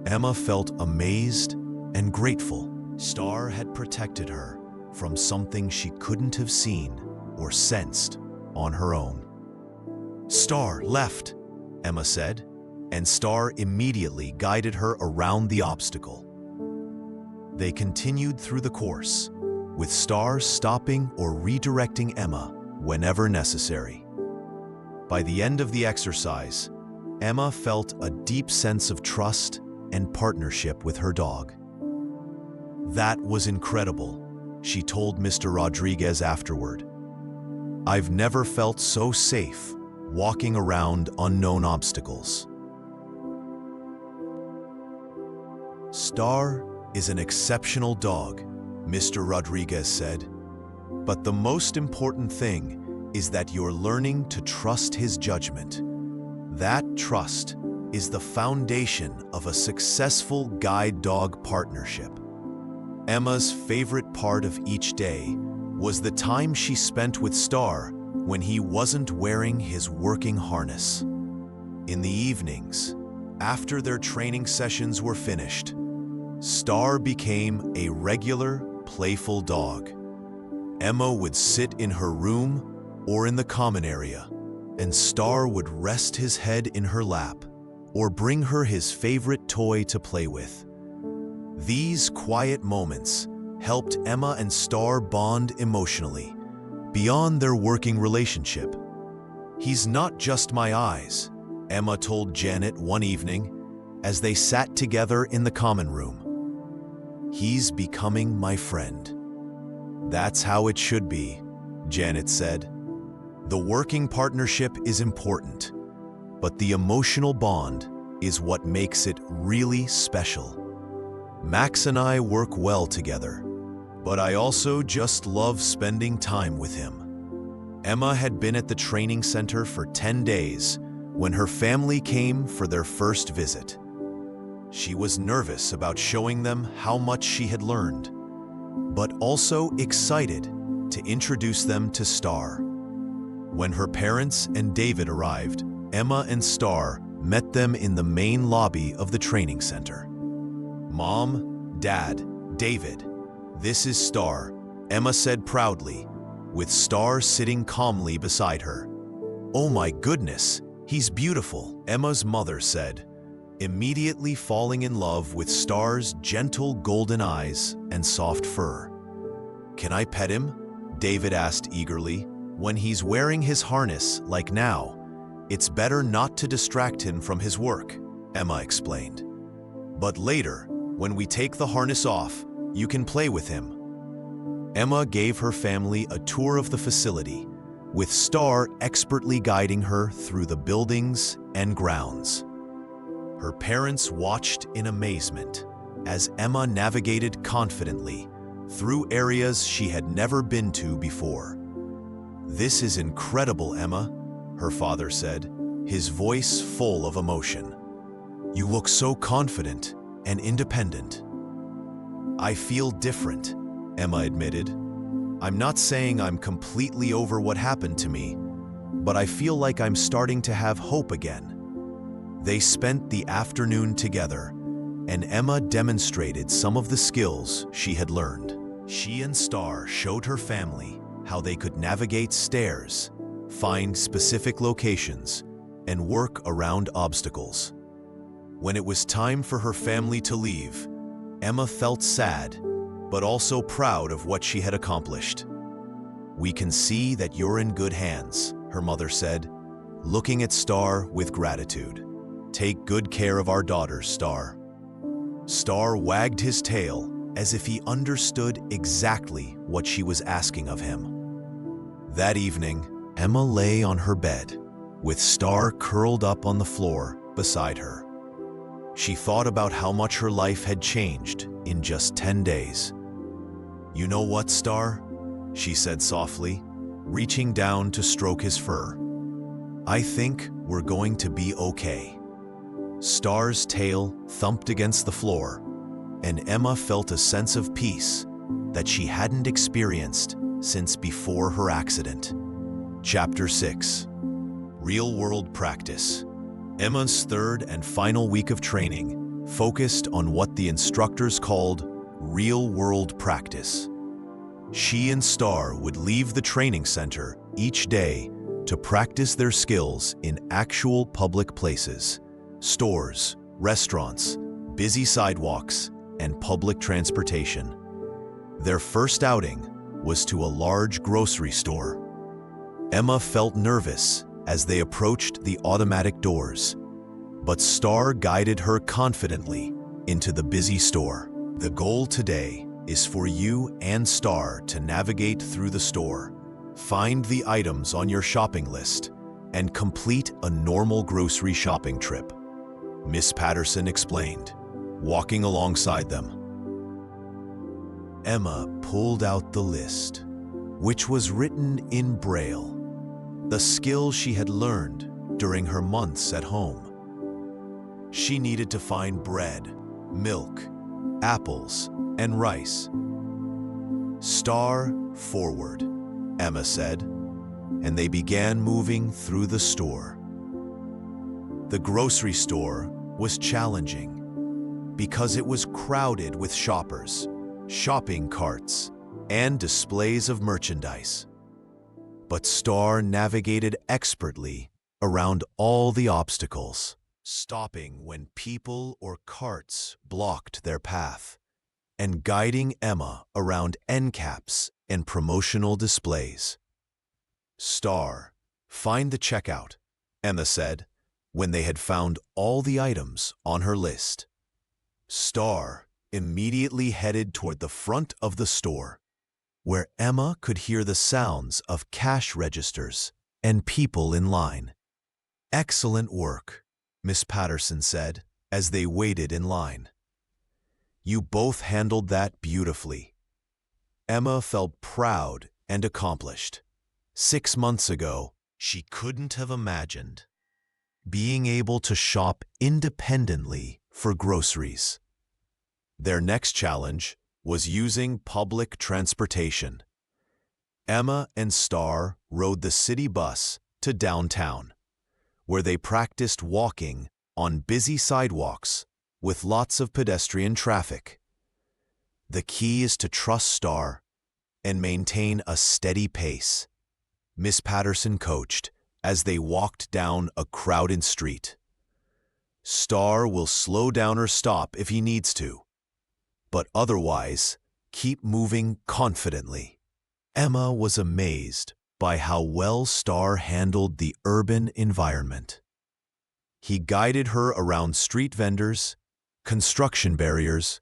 Emma felt amazed and grateful. Star had protected her from something she couldn't have seen or sensed on her own. "Star, left," Emma said, and Star immediately guided her around the obstacle. They continued through the course, with Star stopping or redirecting Emma whenever necessary. By the end of the exercise, Emma felt a deep sense of trust and partnership with her dog. "That was incredible," she told Mr. Rodriguez afterward. "I've never felt so safe walking around unknown obstacles." "Star is an exceptional dog," Mr. Rodriguez said. "But the most important thing is that you're learning to trust his judgment. That trust is the foundation of a successful guide-dog partnership." Emma's favorite part of each day was the time she spent with Star when he wasn't wearing his working harness. In the evenings, after their training sessions were finished, Star became a regular, playful dog. Emma would sit in her room or in the common area, and Star would rest his head in her lap or bring her his favorite toy to play with. These quiet moments helped Emma and Star bond emotionally, beyond their working relationship. "He's not just my eyes," Emma told Janet one evening as they sat together in the common room. "He's becoming my friend." "That's how it should be," Janet said. "The working partnership is important, but the emotional bond is what makes it really special. Max and I work well together, but I also just love spending time with him." Emma had been at the training center for 10 days when her family came for their first visit. She was nervous about showing them how much she had learned, but also excited to introduce them to Star. When her parents and David arrived, Emma and Star met them in the main lobby of the training center. "Mom, Dad, David, this is Star," Emma said proudly, with Star sitting calmly beside her. "Oh my goodness, he's beautiful," Emma's mother said, immediately falling in love with Star's gentle golden eyes and soft fur. "Can I pet him?" David asked eagerly. "When he's wearing his harness, like now, it's better not to distract him from his work," Emma explained. "But later, when we take the harness off, you can play with him." Emma gave her family a tour of the facility, with Star expertly guiding her through the buildings and grounds. Her parents watched in amazement as Emma navigated confidently through areas she had never been to before. "This is incredible, Emma," her father said, his voice full of emotion. "You look so confident and independent." "I feel different," Emma admitted. "I'm not saying I'm completely over what happened to me, but I feel like I'm starting to have hope again." They spent the afternoon together, and Emma demonstrated some of the skills she had learned. She and Star showed her family how they could navigate stairs, find specific locations, and work around obstacles. When it was time for her family to leave, Emma felt sad, but also proud of what she had accomplished. "We can see that you're in good hands," her mother said, looking at Star with gratitude. "Take good care of our daughter, Star." Star wagged his tail as if he understood exactly what she was asking of him. That evening, Emma lay on her bed, with Star curled up on the floor beside her. She thought about how much her life had changed in just 10 days. "You know what, Star?" she said softly, reaching down to stroke his fur. "I think we're going to be okay." Star's tail thumped against the floor, and Emma felt a sense of peace that she hadn't experienced since before her accident. Chapter 6. Real-world practice. Emma's third and final week of training focused on what the instructors called real-world practice. She and Star would leave the training center each day to practice their skills in actual public places, stores, restaurants, busy sidewalks, and public transportation. Their first outing was to a large grocery store. Emma felt nervous as they approached the automatic doors, but Star guided her confidently into the busy store. The goal today is for you and Star to navigate through the store, find the items on your shopping list, and complete a normal grocery shopping trip, Miss Patterson explained, walking alongside them. Emma pulled out the list, which was written in Braille, the skill she had learned during her months at home. She needed to find bread, milk, apples, and rice. Star forward, Emma said, and they began moving through the store. The grocery store was challenging because it was crowded with shoppers, shopping carts, and displays of merchandise. But Star navigated expertly around all the obstacles, stopping when people or carts blocked their path, and guiding Emma around end caps and promotional displays. Star, find the checkout, Emma said, when they had found all the items on her list. Star immediately headed toward the front of the store, where Emma could hear the sounds of cash registers and people in line. Excellent work, Miss Patterson said as they waited in line. You both handled that beautifully. Emma felt proud and accomplished. 6 months ago, she couldn't have imagined being able to shop independently for groceries. Their next challenge was using public transportation. Emma and Star rode the city bus to downtown, where they practiced walking on busy sidewalks with lots of pedestrian traffic. The key is to trust Star and maintain a steady pace, Miss Patterson coached as they walked down a crowded street. Star will slow down or stop if he needs to, but otherwise, keep moving confidently. Emma was amazed by how well Star handled the urban environment. He guided her around street vendors, construction barriers,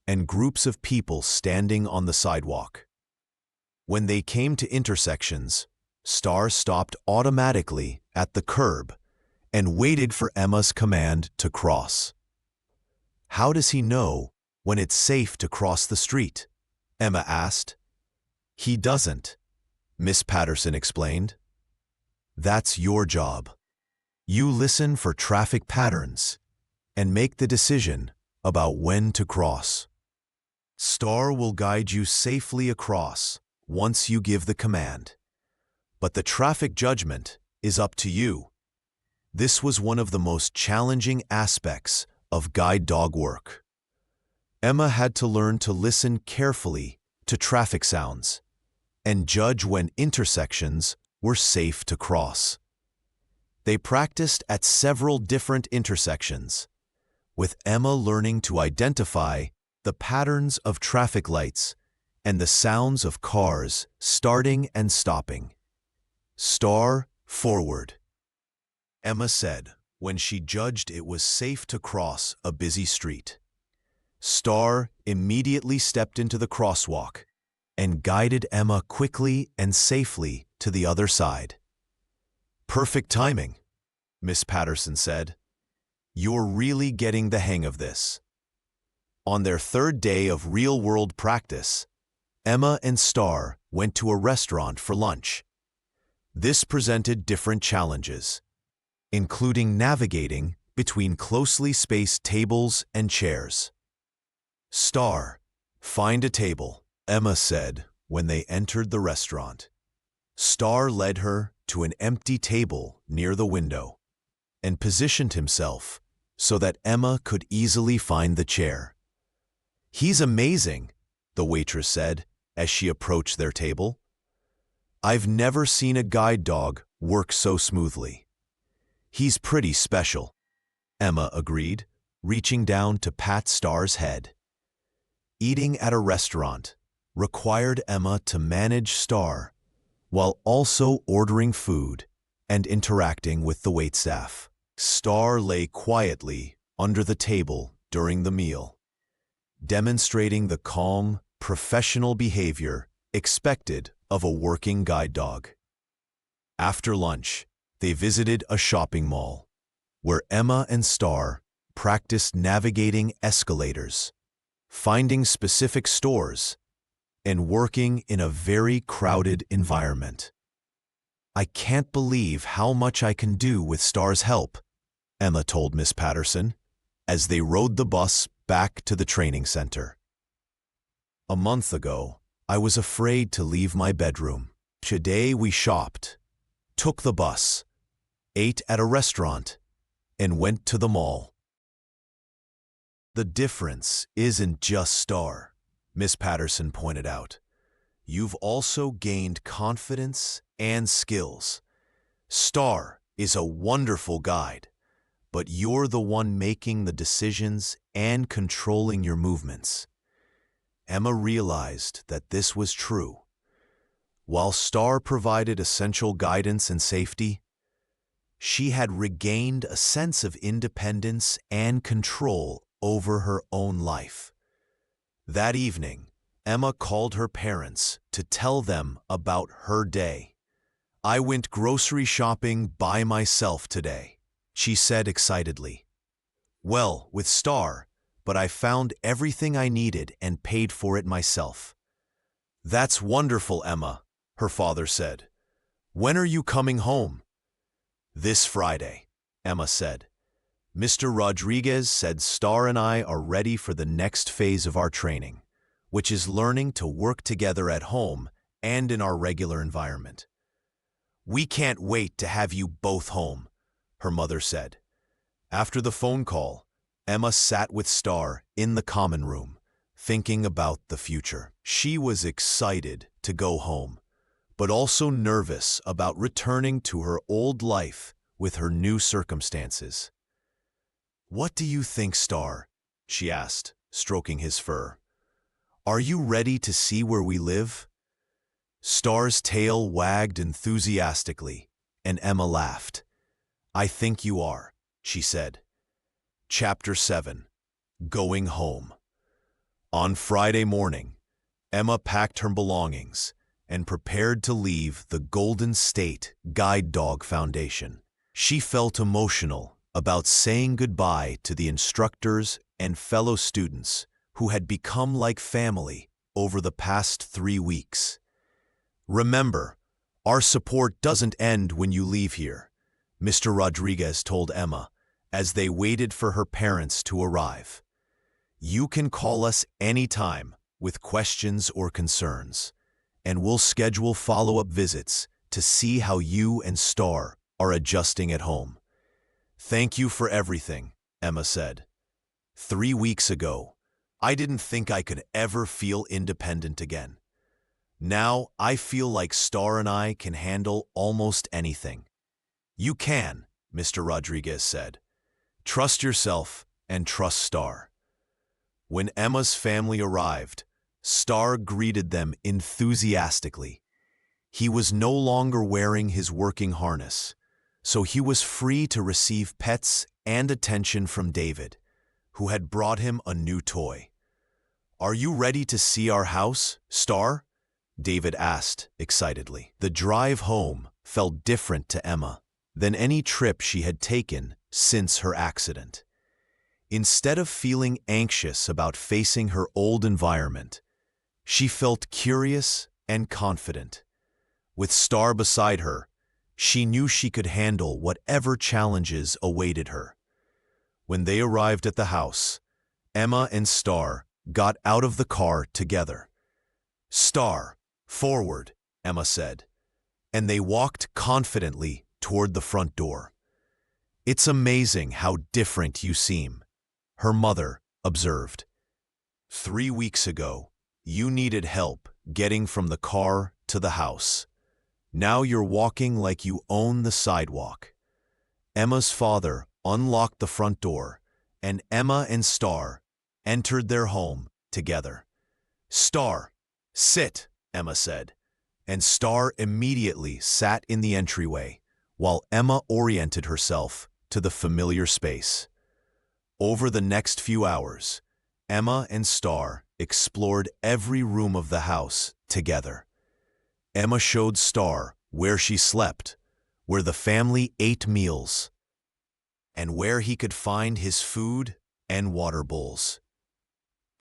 and groups of people standing on the sidewalk. When they came to intersections, Star stopped automatically at the curb and waited for Emma's command to cross. How does he know when it's safe to cross the street? Emma asked. He doesn't, Miss Patterson explained. That's your job. You listen for traffic patterns and make the decision about when to cross. Star will guide you safely across once you give the command, but the traffic judgment is up to you. This was one of the most challenging aspects of guide dog work. Emma had to learn to listen carefully to traffic sounds and judge when intersections were safe to cross. They practiced at several different intersections, with Emma learning to identify the patterns of traffic lights and the sounds of cars starting and stopping. Star forward, Emma said when she judged it was safe to cross a busy street. Star immediately stepped into the crosswalk and guided Emma quickly and safely to the other side. Perfect timing, Miss Patterson said. You're really getting the hang of this. On their third day of real-world practice, Emma and Star went to a restaurant for lunch. This presented different challenges, including navigating between closely spaced tables and chairs. Star, find a table, Emma said when they entered the restaurant. Star led her to an empty table near the window and positioned himself so that Emma could easily find the chair. He's amazing, the waitress said as she approached their table. I've never seen a guide dog work so smoothly. He's pretty special, Emma agreed, reaching down to pat Star's head. Eating at a restaurant required Emma to manage Star while also ordering food and interacting with the waitstaff. Star lay quietly under the table during the meal, demonstrating the calm, professional behavior expected of a working guide dog. After lunch, they visited a shopping mall, where Emma and Star practiced navigating escalators, finding specific stores, and working in a very crowded environment. "I can't believe how much I can do with Star's help," Emma told Miss Patterson, as they rode the bus back to the training center. "A month ago, I was afraid to leave my bedroom. Today we shopped, took the bus, ate at a restaurant, and went to the mall." "The difference isn't just Star," Miss Patterson pointed out. "You've also gained confidence and skills. Star is a wonderful guide, but you're the one making the decisions and controlling your movements." Emma realized that this was true. While Star provided essential guidance and safety, she had regained a sense of independence and control over her own life. That evening, Emma called her parents to tell them about her day. "I went grocery shopping by myself today," she said excitedly. "Well, with Star, but I found everything I needed and paid for it myself." "That's wonderful, Emma," her father said. "When are you coming home?" "This Friday," Emma said. "Mr. Rodriguez said Star and I are ready for the next phase of our training, which is learning to work together at home and in our regular environment." "We can't wait to have you both home," her mother said. After the phone call, Emma sat with Star in the common room, thinking about the future. She was excited to go home, but also nervous about returning to her old life with her new circumstances. "What do you think, Star?" she asked, stroking his fur. "Are you ready to see where we live?" Star's tail wagged enthusiastically, and Emma laughed. "I think you are," she said. Chapter 7. Going Home. On Friday morning, Emma packed her belongings and prepared to leave the Golden State Guide Dog Foundation. She felt emotional about saying goodbye to the instructors and fellow students who had become like family over the past 3 weeks. "Remember, our support doesn't end when you leave here," Mr. Rodriguez told Emma as they waited for her parents to arrive. "You can call us anytime with questions or concerns, and we'll schedule follow-up visits to see how you and Star are adjusting at home." "Thank you for everything," Emma said. 3 weeks ago, I didn't think I could ever feel independent again. Now I feel like Star and I can handle almost anything." "You can," Mr. Rodriguez said. "Trust yourself and trust Star." When Emma's family arrived, Star greeted them enthusiastically. He was no longer wearing his working harness, so he was free to receive pets and attention from David, who had brought him a new toy. "Are you ready to see our house, Star?" David asked excitedly. The drive home felt different to Emma than any trip she had taken since her accident. Instead of feeling anxious about facing her old environment, she felt curious and confident. With Star beside her, she knew she could handle whatever challenges awaited her. When they arrived at the house, Emma and Star got out of the car together. "Star, forward," Emma said, and they walked confidently toward the front door. "It's amazing how different you seem," her mother observed. 3 weeks ago, you needed help getting from the car to the house. Now you're walking like you own the sidewalk." Emma's father unlocked the front door, and Emma and Star entered their home together. "Star, sit," Emma said, and Star immediately sat in the entryway while Emma oriented herself to the familiar space. Over the next few hours, Emma and Star explored every room of the house together. Emma showed Star where she slept, where the family ate meals, and where he could find his food and water bowls.